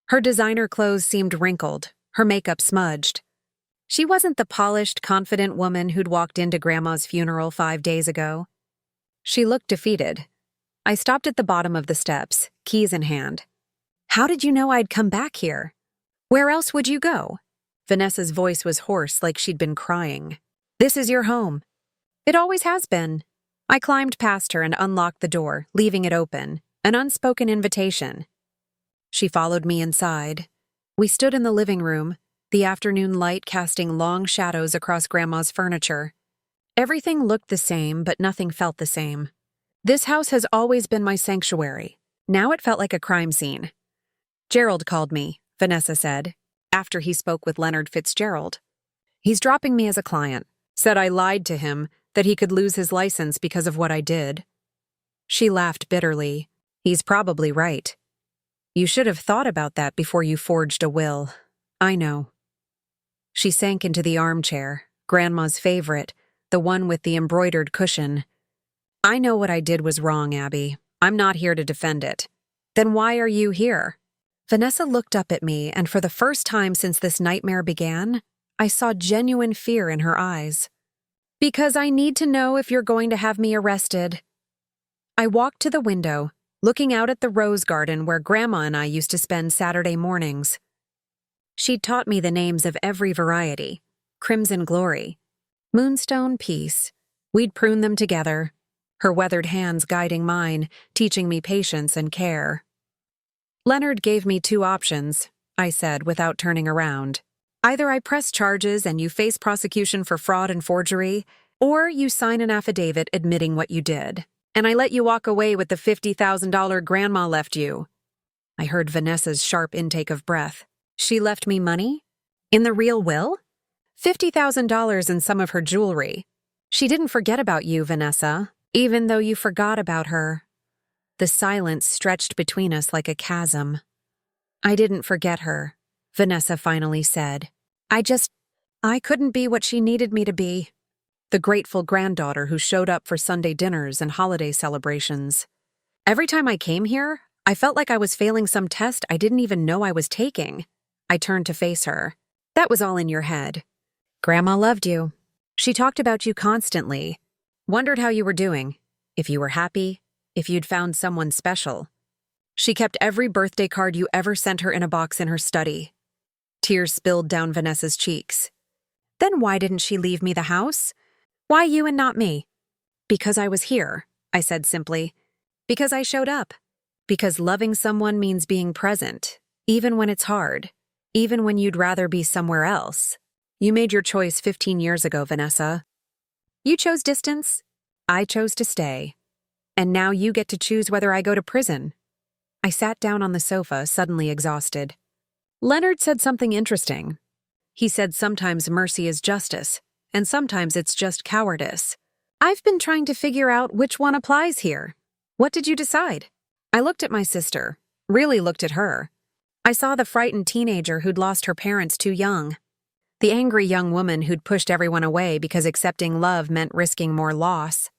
Her designer clothes seemed wrinkled, her makeup smudged. She wasn't the polished, confident woman who'd walked into Grandma's funeral 5 days ago. She looked defeated. I stopped at the bottom of the steps, keys in hand. "How did you know I'd come back here? Where else would you go?" Vanessa's voice was hoarse, like she'd been crying. "This is your home." "It always has been." I climbed past her and unlocked the door, leaving it open, an unspoken invitation. She followed me inside. We stood in the living room, the afternoon light casting long shadows across Grandma's furniture. Everything looked the same, but nothing felt the same. This house has always been my sanctuary. Now it felt like a crime scene. "Gerald called me," Vanessa said, after he spoke with Leonard Fitzgerald. "He's dropping me as a client. Said I lied to him, that he could lose his license because of what I did." She laughed bitterly. "He's probably right. You should have thought about that before you forged a will. I know." She sank into the armchair, Grandma's favorite, the one with the embroidered cushion. "I know what I did was wrong, Abby. I'm not here to defend it." "Then why are you here?" Vanessa looked up at me, and for the first time since this nightmare began, I saw genuine fear in her eyes. "Because I need to know if you're going to have me arrested." I walked to the window, looking out at the rose garden where Grandma and I used to spend Saturday mornings. She'd taught me the names of every variety: Crimson Glory, Moonstone, Peace. We'd prune them together, her weathered hands guiding mine, teaching me patience and care. "Leonard gave me 2 options," I said without turning around. "Either I press charges and you face prosecution for fraud and forgery, or you sign an affidavit admitting what you did, and I let you walk away with the $50,000 Grandma left you." I heard Vanessa's sharp intake of breath. "She left me money? In the real will?" $50,000 in some of her jewelry. "She didn't forget about you, Vanessa, even though you forgot about her." The silence stretched between us like a chasm. I didn't forget her, Vanessa finally said. I couldn't be what she needed me to be. The grateful granddaughter who showed up for Sunday dinners and holiday celebrations. Every time I came here, I felt like I was failing some test I didn't even know I was taking. I turned to face her. That was all in your head. Grandma loved you. She talked about you constantly. Wondered how you were doing, if you were happy, if you'd found someone special. She kept every birthday card you ever sent her in a box in her study. Tears spilled down Vanessa's cheeks. Then why didn't she leave me the house? Why you and not me? Because I was here, I said simply. Because I showed up. Because loving someone means being present, even when it's hard, even when you'd rather be somewhere else. You made your choice 15 years ago, Vanessa. You chose distance. I chose to stay. And now you get to choose whether I go to prison. I sat down on the sofa, suddenly exhausted. Leonard said something interesting. He said sometimes mercy is justice, and sometimes it's just cowardice. I've been trying to figure out which one applies here. What did you decide? I looked at my sister, really looked at her. I saw the frightened teenager who'd lost her parents too young. The angry young woman who'd pushed everyone away because accepting love meant risking more loss.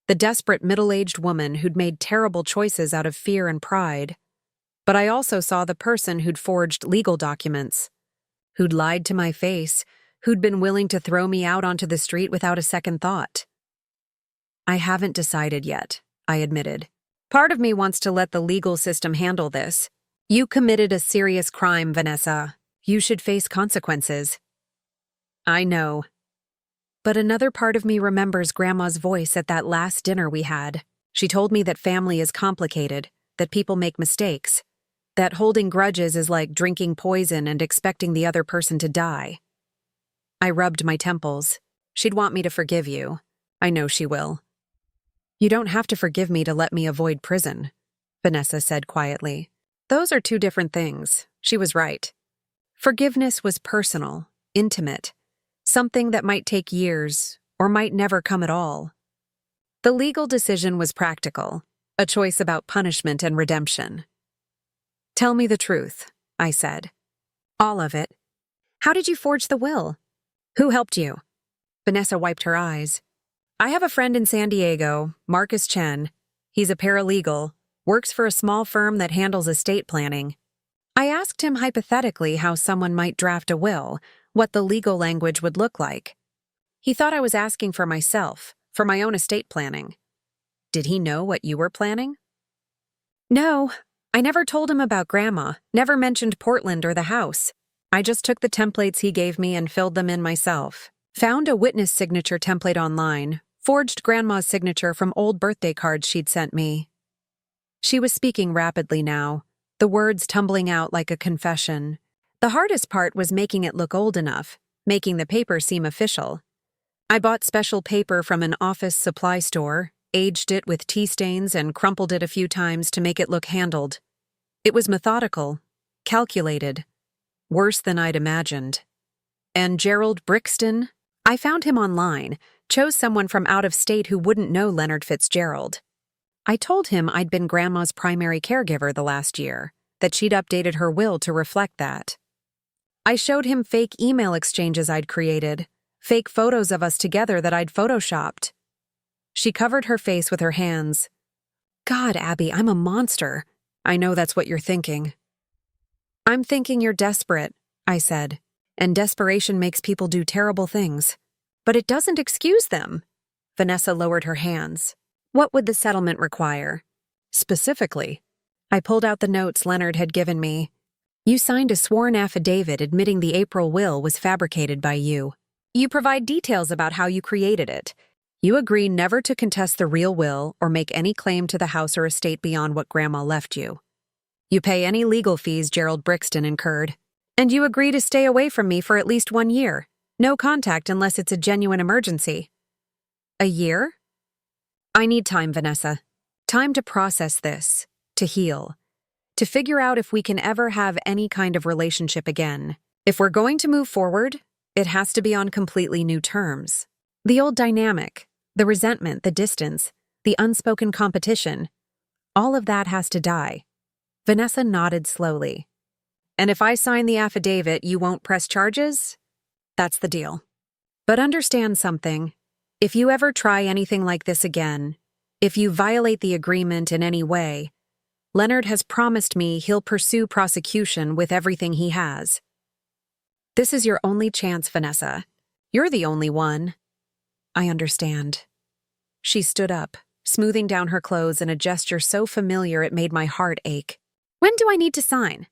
The desperate middle-aged woman who'd made terrible choices out of fear and pride. But I also saw the person who'd forged legal documents, who'd lied to my face, who'd been willing to throw me out onto the street without a second thought. I haven't decided yet, I admitted. Part of me wants to let the legal system handle this. You committed a serious crime, Vanessa. You should face consequences. I know. But another part of me remembers Grandma's voice at that last dinner we had. She told me that family is complicated, that people make mistakes, that holding grudges is like drinking poison and expecting the other person to die. I rubbed my temples. She'd want me to forgive you. I know she will. You don't have to forgive me to let me avoid prison, Vanessa said quietly. Those are two different things. She was right. Forgiveness was personal, intimate, something that might take years or might never come at all. The legal decision was practical, a choice about punishment and redemption. Tell me the truth, I said. All of it. How did you forge the will? Who helped you? Vanessa wiped her eyes. I have a friend in San Diego, Marcus Chen. He's a paralegal, works for a small firm that handles estate planning. I asked him hypothetically how someone might draft a will, what the legal language would look like. He thought I was asking for myself, for my own estate planning. Did he know what you were planning? No, I never told him about Grandma, never mentioned Portland or the house. I just took the templates he gave me and filled them in myself. Found a witness signature template online, forged Grandma's signature from old birthday cards she'd sent me. She was speaking rapidly now, the words tumbling out like a confession. The hardest part was making it look old enough, making the paper seem official. I bought special paper from an office supply store, aged it with tea stains and crumpled it a few times to make it look handled. It was methodical, calculated, worse than I'd imagined. And Gerald Brixton? I found him online, chose someone from out of state who wouldn't know Leonard Fitzgerald. I told him I'd been Grandma's primary caregiver the last year, that she'd updated her will to reflect that. I showed him fake email exchanges I'd created, fake photos of us together that I'd photoshopped. She covered her face with her hands. God, Abby, I'm a monster. I know that's what you're thinking. I'm thinking you're desperate, I said, and desperation makes people do terrible things. But it doesn't excuse them. Vanessa lowered her hands. What would the settlement require? Specifically, I pulled out the notes Leonard had given me. You signed a sworn affidavit admitting the April will was fabricated by you. You provide details about how you created it. You agree never to contest the real will or make any claim to the house or estate beyond what Grandma left you. You pay any legal fees Gerald Brixton incurred. And you agree to stay away from me for at least 1 year. No contact unless it's a genuine emergency. A year? I need time, Vanessa. Time to process this, to heal, to figure out if we can ever have any kind of relationship again. If we're going to move forward, it has to be on completely new terms. The old dynamic, the resentment, the distance, the unspoken competition, All of that has to die. Vanessa nodded slowly. And if I sign the affidavit, you won't press charges? That's the deal. But understand something. If you ever try anything like this again, if you violate the agreement in any way, Leonard has promised me he'll pursue prosecution with everything he has. This is your only chance, Vanessa. You're the only one. I understand. She stood up, smoothing down her clothes in a gesture so familiar it made my heart ache. When do I need to sign?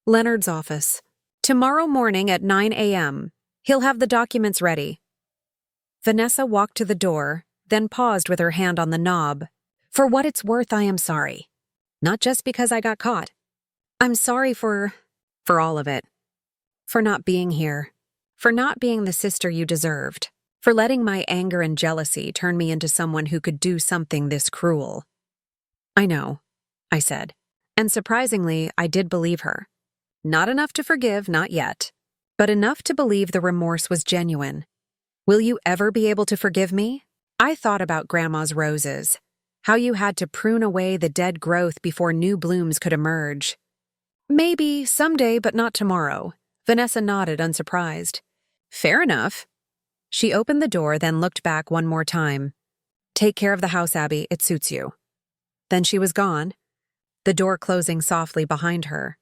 Leonard's office. Tomorrow morning at 9 a.m. He'll have the documents ready. Vanessa walked to the door, then paused with her hand on the knob. For what it's worth, I am sorry. Not just because I got caught. I'm sorry for all of it. For not being here. For not being the sister you deserved. For letting my anger and jealousy turn me into someone who could do something this cruel. I know, I said. And surprisingly, I did believe her. Not enough to forgive, not yet. But enough to believe the remorse was genuine. Will you ever be able to forgive me? I thought about Grandma's roses. How you had to prune away the dead growth before new blooms could emerge. Maybe, someday, but not tomorrow. Vanessa nodded, unsurprised. Fair enough. She opened the door, then looked back one more time. Take care of the house, Abby. It suits you. Then she was gone, the door closing softly behind her.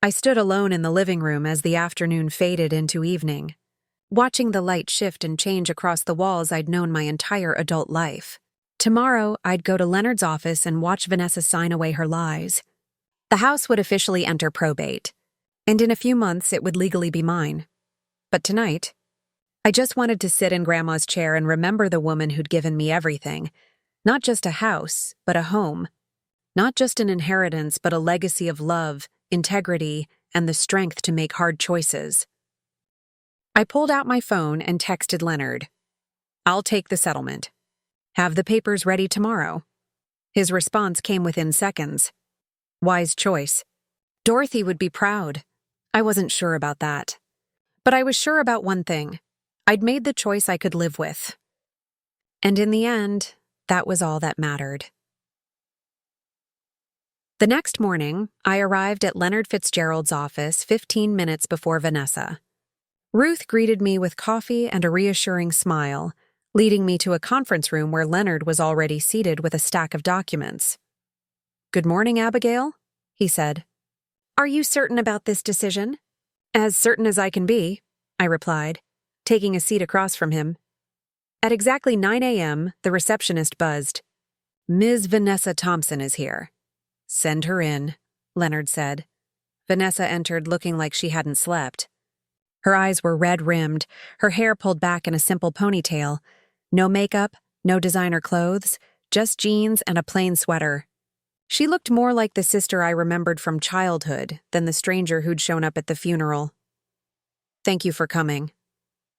I stood alone in the living room as the afternoon faded into evening, watching the light shift and change across the walls I'd known my entire adult life. Tomorrow, I'd go to Leonard's office and watch Vanessa sign away her lies. The house would officially enter probate, and in a few months it would legally be mine. But tonight, I just wanted to sit in Grandma's chair and remember the woman who'd given me everything. Not just a house, but a home. Not just an inheritance, but a legacy of love, integrity, and the strength to make hard choices. I pulled out my phone and texted Leonard. I'll take the settlement. Have the papers ready tomorrow. His response came within seconds. Wise choice. Dorothy would be proud. I wasn't sure about that. But I was sure about one thing. I'd made the choice I could live with. And in the end, that was all that mattered. The next morning, I arrived at Leonard Fitzgerald's office 15 minutes before Vanessa. Ruth greeted me with coffee and a reassuring smile, leading me to a conference room where Leonard was already seated with a stack of documents. Good morning, Abigail, he said. Are you certain about this decision? As certain as I can be, I replied, taking a seat across from him. At exactly 9 a.m., the receptionist buzzed. Ms. Vanessa Thompson is here. Send her in, Leonard said. Vanessa entered looking like she hadn't slept. Her eyes were red-rimmed, her hair pulled back in a simple ponytail. No makeup, no designer clothes, just jeans and a plain sweater. She looked more like the sister I remembered from childhood than the stranger who'd shown up at the funeral. Thank you for coming,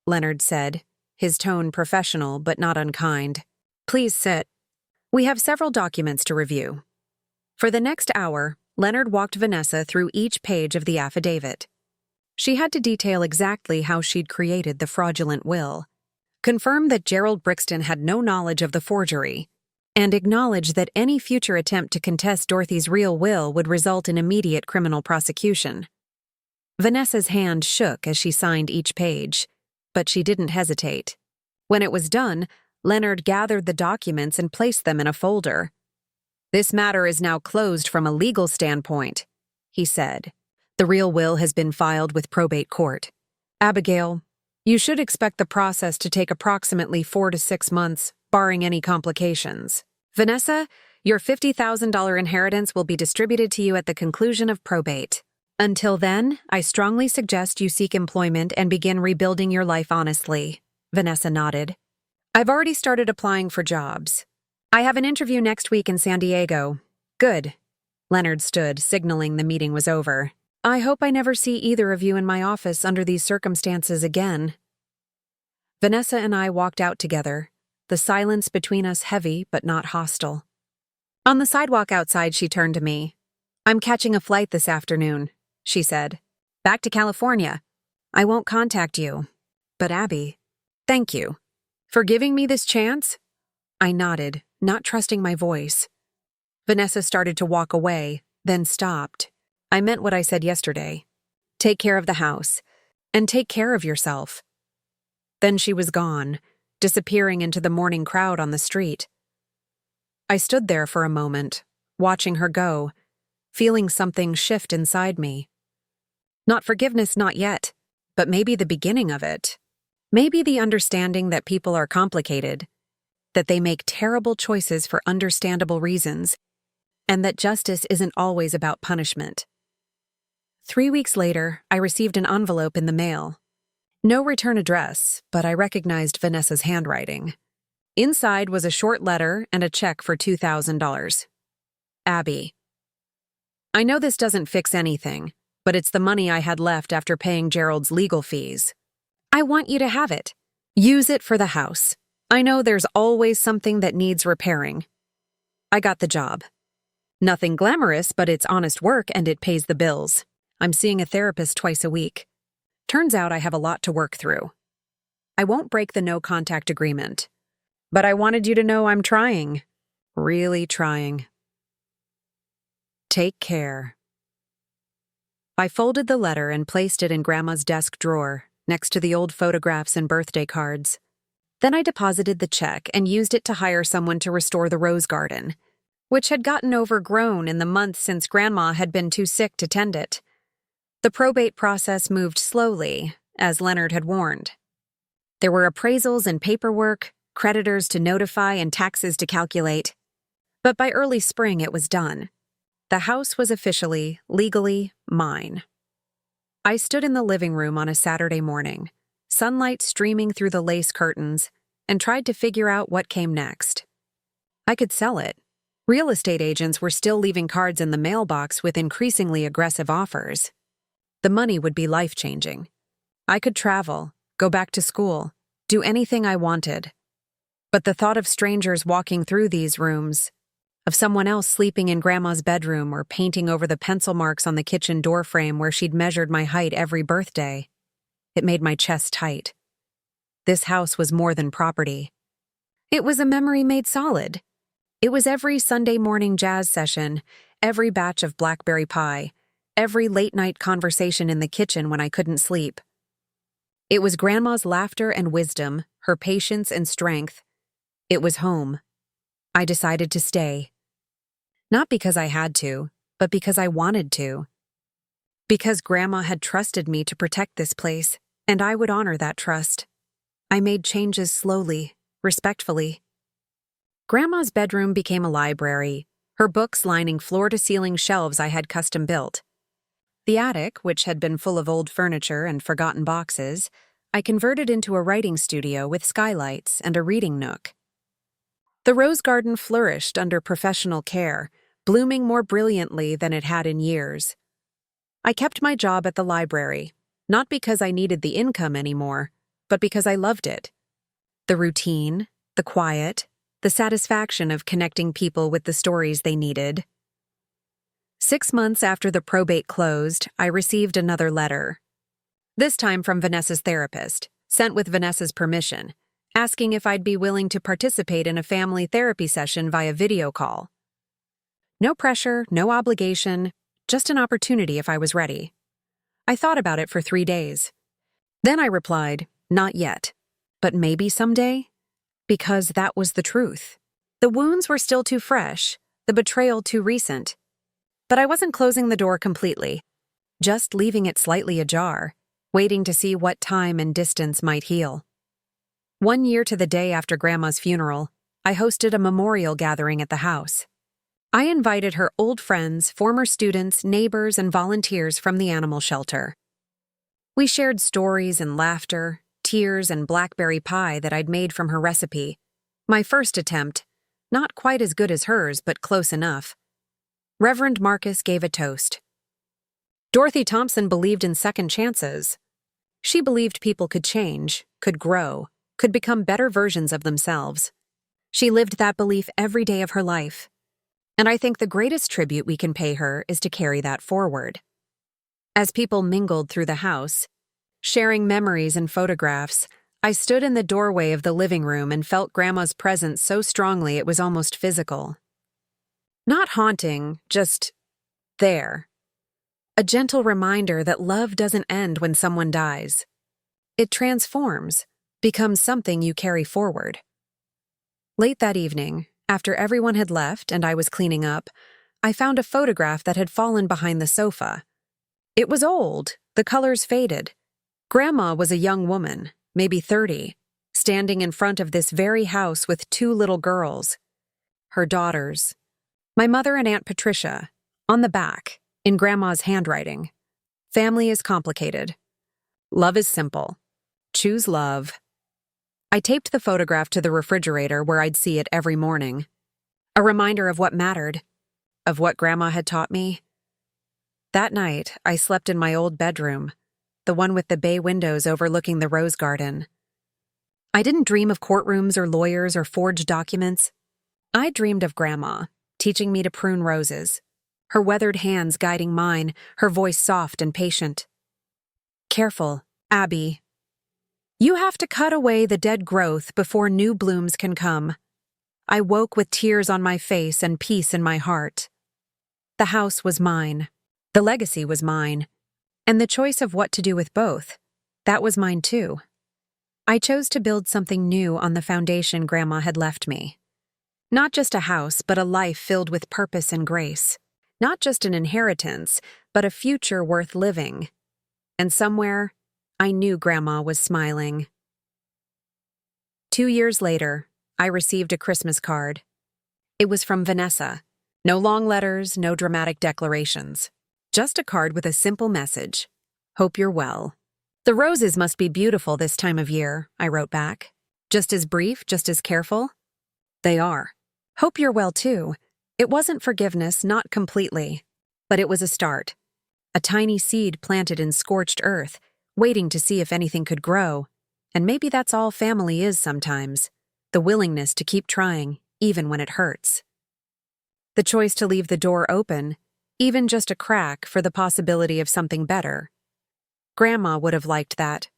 Leonard said, his tone professional but not unkind. Please sit. We have several documents to review. For the next hour, Leonard walked Vanessa through each page of the affidavit. She had to detail exactly how she'd created the fraudulent will, confirm that Gerald Brixton had no knowledge of the forgery, and acknowledge that any future attempt to contest Dorothy's real will would result in immediate criminal prosecution. Vanessa's hand shook as she signed each page, but she didn't hesitate. When it was done, Leonard gathered the documents and placed them in a folder. This matter is now closed from a legal standpoint, he said. The real will has been filed with probate court. Abigail, you should expect the process to take approximately 4 to 6 months, barring any complications. Vanessa, your $50,000 inheritance will be distributed to you at the conclusion of probate. Until then, I strongly suggest you seek employment and begin rebuilding your life honestly. Vanessa nodded. I've already started applying for jobs. I have an interview next week in San Diego. Good. Leonard stood, signaling the meeting was over. I hope I never see either of you in my office under these circumstances again. Vanessa and I walked out together, the silence between us heavy but not hostile. On the sidewalk outside, she turned to me. I'm catching a flight this afternoon, she said. Back to California. I won't contact you. But Abby, thank you. For giving me this chance? I nodded, not trusting my voice. Vanessa started to walk away, then stopped. I meant what I said yesterday. Take care of the house, and take care of yourself. Then she was gone, disappearing into the morning crowd on the street. I stood there for a moment, watching her go, feeling something shift inside me. Not forgiveness, not yet, but maybe the beginning of it. Maybe the understanding that people are complicated, that they make terrible choices for understandable reasons, and that justice isn't always about punishment. 3 weeks later, I received an envelope in the mail. No return address, but I recognized Vanessa's handwriting. Inside was a short letter and a check for $2,000. Abby. I know this doesn't fix anything, but it's the money I had left after paying Gerald's legal fees. I want you to have it. Use it for the house. I know there's always something that needs repairing. I got the job. Nothing glamorous, but it's honest work and it pays the bills. I'm seeing a therapist twice a week. Turns out I have a lot to work through. I won't break the no contact agreement. But I wanted you to know I'm trying. Really trying. Take care. I folded the letter and placed it in Grandma's desk drawer, next to the old photographs and birthday cards. Then I deposited the check and used it to hire someone to restore the rose garden, which had gotten overgrown in the months since Grandma had been too sick to tend it. The probate process moved slowly, as Leonard had warned. There were appraisals and paperwork, creditors to notify and taxes to calculate. But by early spring it was done. The house was officially, legally, mine. I stood in the living room on a Saturday morning, sunlight streaming through the lace curtains, and tried to figure out what came next. I could sell it. Real estate agents were still leaving cards in the mailbox with increasingly aggressive offers. The money would be life-changing. I could travel, go back to school, do anything I wanted. But the thought of strangers walking through these rooms, of someone else sleeping in Grandma's bedroom or painting over the pencil marks on the kitchen doorframe where she'd measured my height every birthday, it made my chest tight. This house was more than property. It was a memory made solid. It was every Sunday morning jazz session, every batch of blackberry pie, every late-night conversation in the kitchen when I couldn't sleep. It was Grandma's laughter and wisdom, her patience and strength. It was home. I decided to stay. Not because I had to, but because I wanted to. Because Grandma had trusted me to protect this place, and I would honor that trust. I made changes slowly, respectfully. Grandma's bedroom became a library, her books lining floor-to-ceiling shelves I had custom-built. The attic, which had been full of old furniture and forgotten boxes, I converted into a writing studio with skylights and a reading nook. The rose garden flourished under professional care, blooming more brilliantly than it had in years. I kept my job at the library, not because I needed the income anymore, but because I loved it. The routine, the quiet, the satisfaction of connecting people with the stories they needed. 6 months after the probate closed, I received another letter. This time from Vanessa's therapist, sent with Vanessa's permission, asking if I'd be willing to participate in a family therapy session via video call. No pressure, no obligation, just an opportunity if I was ready. I thought about it for 3 days. Then I replied, not yet, but maybe someday, because that was the truth. The wounds were still too fresh, the betrayal too recent. But I wasn't closing the door completely, just leaving it slightly ajar, waiting to see what time and distance might heal. 1 year to the day after Grandma's funeral, I hosted a memorial gathering at the house. I invited her old friends, former students, neighbors, and volunteers from the animal shelter. We shared stories and laughter, tears and blackberry pie that I'd made from her recipe. My first attempt, not quite as good as hers, but close enough. Reverend Marcus gave a toast. Dorothy Thompson believed in second chances. She believed people could change, could grow, could become better versions of themselves. She lived that belief every day of her life. And I think the greatest tribute we can pay her is to carry that forward. As people mingled through the house, sharing memories and photographs, I stood in the doorway of the living room and felt Grandma's presence so strongly it was almost physical. Not haunting, just there. A gentle reminder that love doesn't end when someone dies. It transforms, becomes something you carry forward. Late that evening, after everyone had left and I was cleaning up, I found a photograph that had fallen behind the sofa. It was old, the colors faded. Grandma was a young woman, maybe 30, standing in front of this very house with 2 little girls. Her daughters. My mother and Aunt Patricia, on the back, in Grandma's handwriting. Family is complicated. Love is simple. Choose love. I taped the photograph to the refrigerator where I'd see it every morning. A reminder of what mattered, of what Grandma had taught me. That night, I slept in my old bedroom, the one with the bay windows overlooking the rose garden. I didn't dream of courtrooms or lawyers or forged documents. I dreamed of Grandma, teaching me to prune roses, her weathered hands guiding mine, her voice soft and patient. Careful, Abby. You have to cut away the dead growth before new blooms can come. I woke with tears on my face and peace in my heart. The house was mine. The legacy was mine. And the choice of what to do with both, that was mine too. I chose to build something new on the foundation Grandma had left me. Not just a house, but a life filled with purpose and grace. Not just an inheritance, but a future worth living. And somewhere, I knew Grandma was smiling. 2 years later, I received a Christmas card. It was from Vanessa. No long letters, no dramatic declarations. Just a card with a simple message. Hope you're well. The roses must be beautiful this time of year, I wrote back. Just as brief, just as careful. They are. Hope you're well too. It wasn't forgiveness, not completely. But it was a start. A tiny seed planted in scorched earth, waiting to see if anything could grow. And maybe that's all family is sometimes. The willingness to keep trying, even when it hurts. The choice to leave the door open, even just a crack for the possibility of something better. Grandma would have liked that.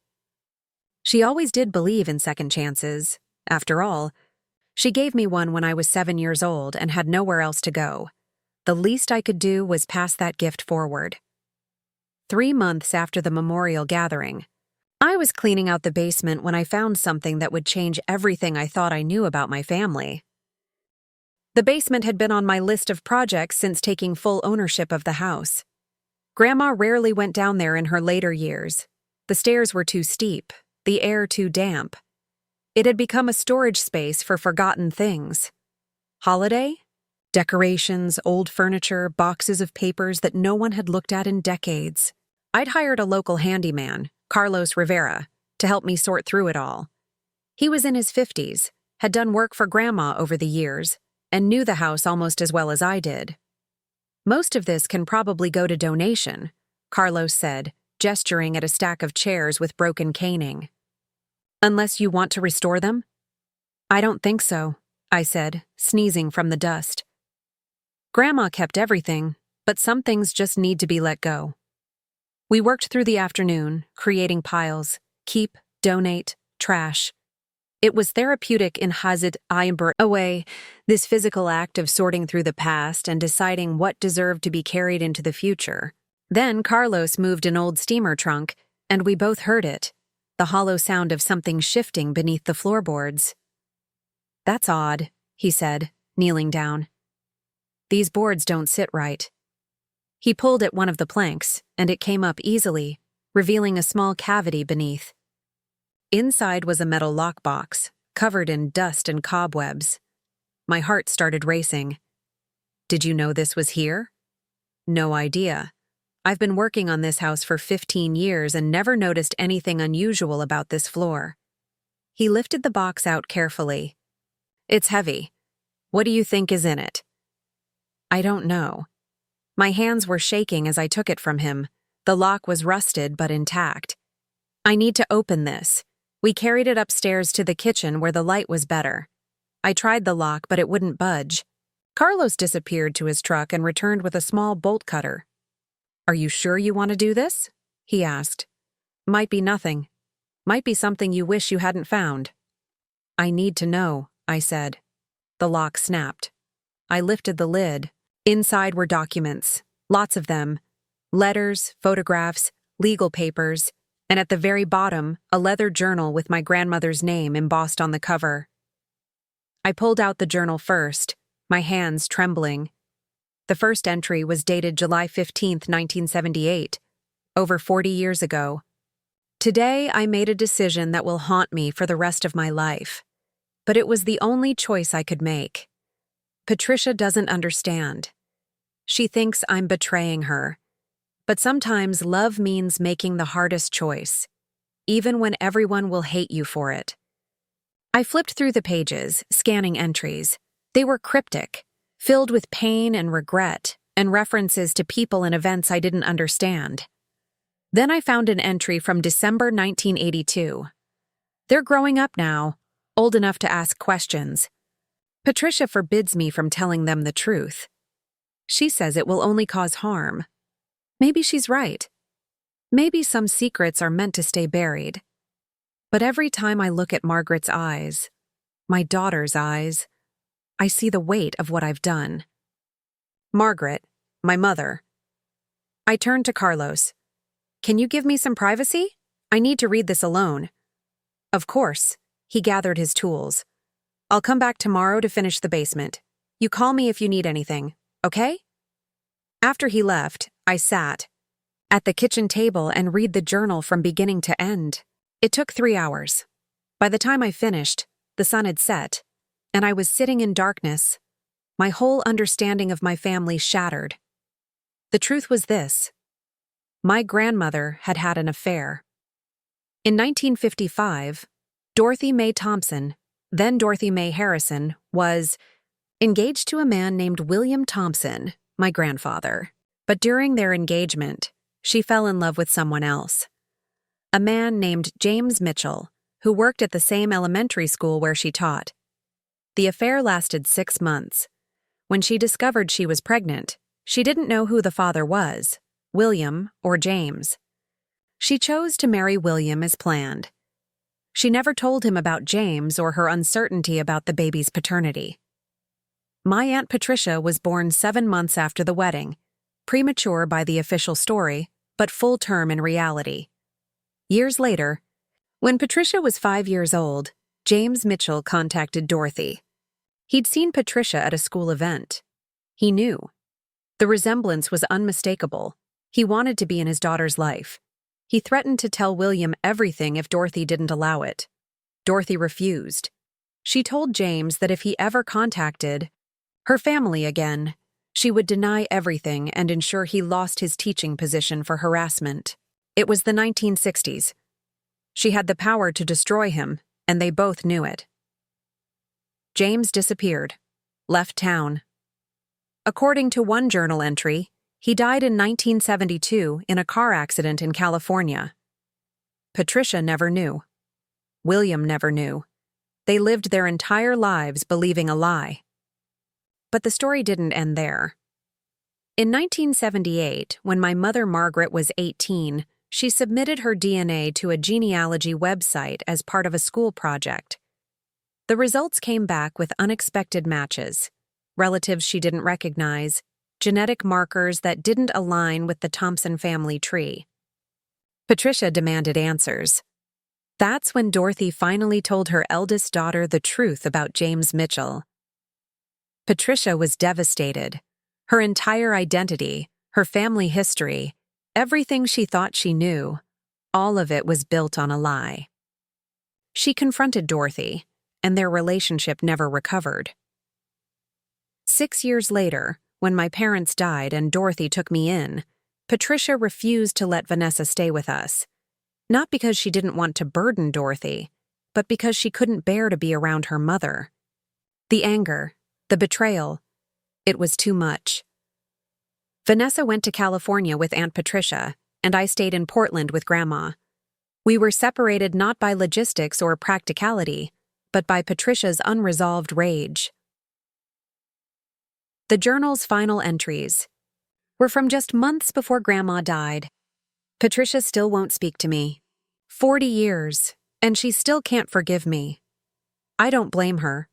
She always did believe in second chances. After all, she gave me one when I was 7 years old and had nowhere else to go. The least I could do was pass that gift forward. 3 months after the memorial gathering, I was cleaning out the basement when I found something that would change everything I thought I knew about my family. The basement had been on my list of projects since taking full ownership of the house. Grandma rarely went down there in her later years. The stairs were too steep, the air too damp. It had become a storage space for forgotten things. Holiday? Decorations, old furniture, boxes of papers that no one had looked at in decades. I'd hired a local handyman, Carlos Rivera, to help me sort through it all. He was in his 50s, had done work for Grandma over the years, and knew the house almost as well as I did. Most of this can probably go to donation, Carlos said, gesturing at a stack of chairs with broken caning. Unless you want to restore them? I don't think so, I said, sneezing from the dust. Grandma kept everything, but some things just need to be let go. We worked through the afternoon, creating piles, keep, donate, trash. It was therapeutic in Hazit Aymbur away, this physical act of sorting through the past and deciding what deserved to be carried into the future. Then Carlos moved an old steamer trunk, and we both heard it, the hollow sound of something shifting beneath the floorboards. That's odd, he said, kneeling down. These boards don't sit right. He pulled at one of the planks, and it came up easily, revealing a small cavity beneath. Inside was a metal lockbox, covered in dust and cobwebs. My heart started racing. Did you know this was here? No idea. I've been working on this house for 15 years and never noticed anything unusual about this floor. He lifted the box out carefully. It's heavy. What do you think is in it? I don't know. My hands were shaking as I took it from him. The lock was rusted but intact. I need to open this. We carried it upstairs to the kitchen where the light was better. I tried the lock, but it wouldn't budge. Carlos disappeared to his truck and returned with a small bolt cutter. Are you sure you want to do this? He asked. Might be nothing. Might be something you wish you hadn't found. I need to know, I said. The lock snapped. I lifted the lid, Inside were documents, lots of them, letters, photographs, legal papers, and at the very bottom, a leather journal with my grandmother's name embossed on the cover. I pulled out the journal first, my hands trembling. The first entry was dated July 15, 1978, over 40 years ago. Today, I made a decision that will haunt me for the rest of my life. But it was the only choice I could make. Patricia doesn't understand. She thinks I'm betraying her. But sometimes love means making the hardest choice, even when everyone will hate you for it. I flipped through the pages, scanning entries. They were cryptic, filled with pain and regret, and references to people and events I didn't understand. Then I found an entry from December 1982. They're growing up now, old enough to ask questions. Patricia forbids me from telling them the truth. She says it will only cause harm. Maybe she's right. Maybe some secrets are meant to stay buried. But every time I look at Margaret's eyes, my daughter's eyes, I see the weight of what I've done. Margaret, my mother. I turned to Carlos. Can you give me some privacy? I need to read this alone. Of course. He gathered his tools. I'll come back tomorrow to finish the basement. You call me if you need anything, okay? After he left, I sat at the kitchen table and read the journal from beginning to end. It took 3 hours. By the time I finished, the sun had set, and I was sitting in darkness. My whole understanding of my family shattered. The truth was this. My grandmother had had an affair. In 1955, Dorothy Mae Thompson, then Dorothy Mae Harrison, was engaged to a man named William Thompson, my grandfather. But during their engagement, she fell in love with someone else. A man named James Mitchell, who worked at the same elementary school where she taught. The affair lasted 6 months. When she discovered she was pregnant, she didn't know who the father was, William or James. She chose to marry William as planned. She never told him about James or her uncertainty about the baby's paternity. My Aunt Patricia was born 7 months after the wedding, premature by the official story, but full term in reality. Years later, when Patricia was 5 years old, James Mitchell contacted Dorothy. He'd seen Patricia at a school event. He knew. The resemblance was unmistakable. He wanted to be in his daughter's life. He threatened to tell William everything if Dorothy didn't allow it. Dorothy refused. She told James that if he ever contacted her family again, she would deny everything and ensure he lost his teaching position for harassment. It was the 1960s. She had the power to destroy him, and they both knew it. James disappeared, left town. According to one journal entry, he died in 1972 in a car accident in California. Patricia never knew. William never knew. They lived their entire lives believing a lie. But the story didn't end there. In 1978, when my mother Margaret was 18, she submitted her DNA to a genealogy website as part of a school project. The results came back with unexpected matches, relatives she didn't recognize, genetic markers that didn't align with the Thompson family tree. Patricia demanded answers. That's when Dorothy finally told her eldest daughter the truth about James Mitchell. Patricia was devastated. Her entire identity, her family history, everything she thought she knew, all of it was built on a lie. She confronted Dorothy, and their relationship never recovered. 6 years later, when my parents died and Dorothy took me in, Patricia refused to let Vanessa stay with us. Not because she didn't want to burden Dorothy, but because she couldn't bear to be around her mother. The anger, the betrayal, it was too much. Vanessa went to California with Aunt Patricia, and I stayed in Portland with Grandma. We were separated not by logistics or practicality, but by Patricia's unresolved rage. The journal's final entries were from just months before Grandma died. Patricia still won't speak to me. 40 years, and she still can't forgive me. I don't blame her.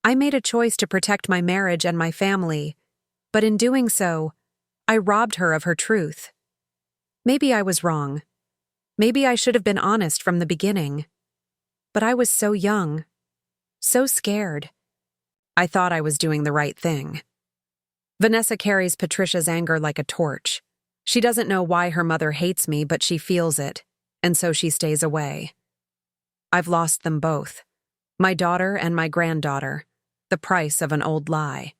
I made a choice to protect my marriage and my family, but in doing so, I robbed her of her truth. Maybe I was wrong. Maybe I should have been honest from the beginning. But I was so young, so scared. I thought I was doing the right thing. Vanessa carries Patricia's anger like a torch. She doesn't know why her mother hates me, but she feels it, and so she stays away. I've lost them both, my daughter and my granddaughter, the price of an old lie.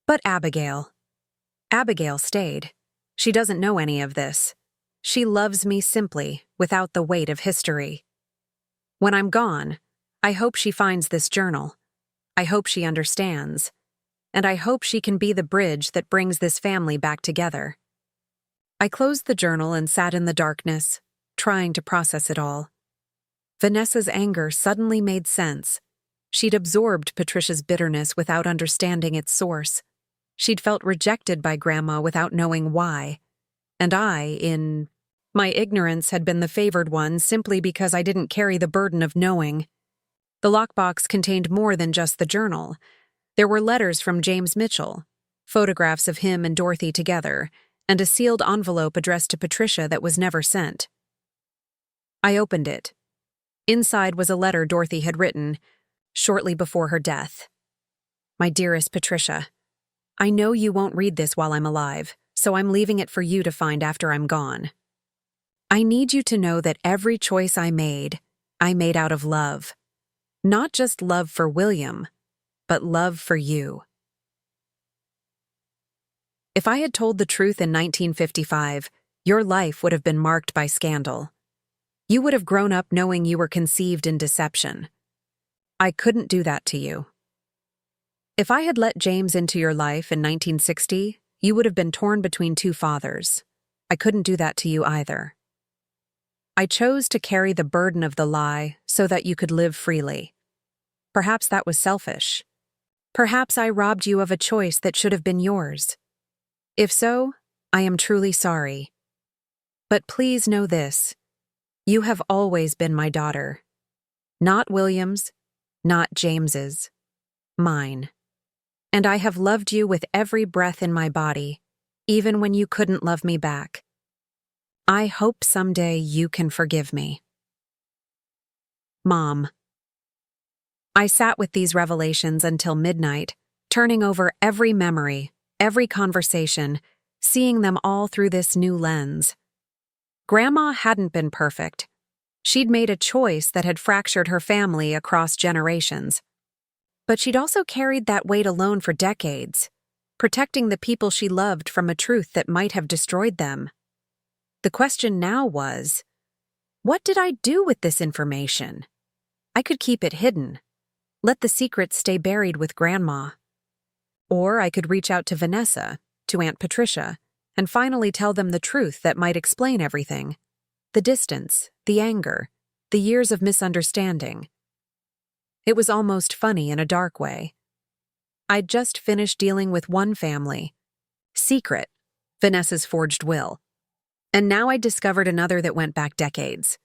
But Abigail stayed. She doesn't know any of this. She loves me simply, without the weight of history. When I'm gone, I hope she finds this journal. I hope she understands. And I hope she can be the bridge that brings this family back together. I closed the journal and sat in the darkness, trying to process it all. Vanessa's anger suddenly made sense. She'd absorbed Patricia's bitterness without understanding its source. She'd felt rejected by Grandma without knowing why. And I, in my ignorance, had been the favored one simply because I didn't carry the burden of knowing. The lockbox contained more than just the journal. There were letters from James Mitchell, photographs of him and Dorothy together, and a sealed envelope addressed to Patricia that was never sent. I opened it. Inside was a letter Dorothy had written shortly before her death. My dearest Patricia, I know you won't read this while I'm alive, so I'm leaving it for you to find after I'm gone. I need you to know that every choice I made out of love. Not just love for William, but love for you. If I had told the truth in 1955, your life would have been marked by scandal. You would have grown up knowing you were conceived in deception. I couldn't do that to you. If I had let James into your life in 1960, you would have been torn between two fathers. I couldn't do that to you either. I chose to carry the burden of the lie so that you could live freely. Perhaps that was selfish. Perhaps I robbed you of a choice that should have been yours. If so, I am truly sorry. But please know this. You have always been my daughter. Not William's, not James's. Mine. And I have loved you with every breath in my body, even when you couldn't love me back. I hope someday you can forgive me. Mom. I sat with these revelations until midnight, turning over every memory, every conversation, seeing them all through this new lens. Grandma hadn't been perfect. She'd made a choice that had fractured her family across generations. But she'd also carried that weight alone for decades, protecting the people she loved from a truth that might have destroyed them. The question now was, what did I do with this information? I could keep it hidden, let the secret stay buried with Grandma. Or I could reach out to Vanessa, to Aunt Patricia, and finally tell them the truth that might explain everything. The distance, the anger, the years of misunderstanding. It was almost funny in a dark way. I'd just finished dealing with one family. Secret, Vanessa's forged will. And now I'd discovered another that went back decades.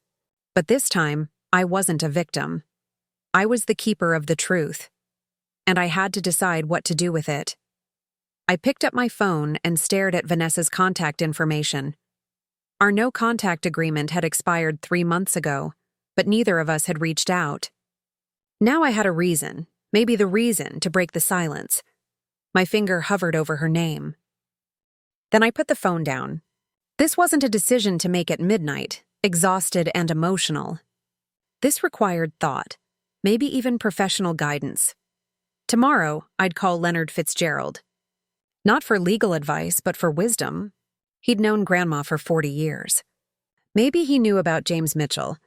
But this time, I wasn't a victim. I was the keeper of the truth. And I had to decide what to do with it. I picked up my phone and stared at Vanessa's contact information. Our no-contact agreement had expired 3 months ago, but neither of us had reached out. Now I had a reason, maybe the reason, to break the silence. My finger hovered over her name. Then I put the phone down. This wasn't a decision to make at midnight, exhausted and emotional. This required thought, maybe even professional guidance. Tomorrow, I'd call Leonard Fitzgerald. Not for legal advice, but for wisdom. He'd known Grandma for 40 years. Maybe he knew about James Mitchell.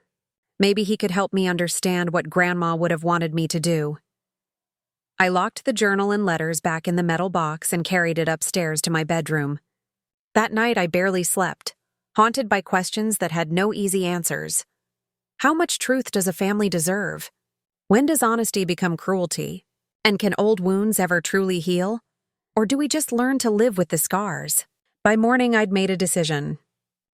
Maybe he could help me understand what Grandma would have wanted me to do. I locked the journal and letters back in the metal box and carried it upstairs to my bedroom. That night I barely slept, haunted by questions that had no easy answers. How much truth does a family deserve? When does honesty become cruelty? And can old wounds ever truly heal? Or do we just learn to live with the scars? By morning, I'd made a decision.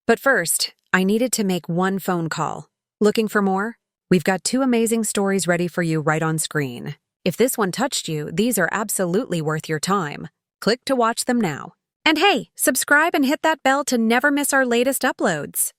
But first, I needed to make one phone call. Looking for more? We've got 2 amazing stories ready for you right on screen. If this one touched you, these are absolutely worth your time. Click to watch them now. And hey, subscribe and hit that bell to never miss our latest uploads.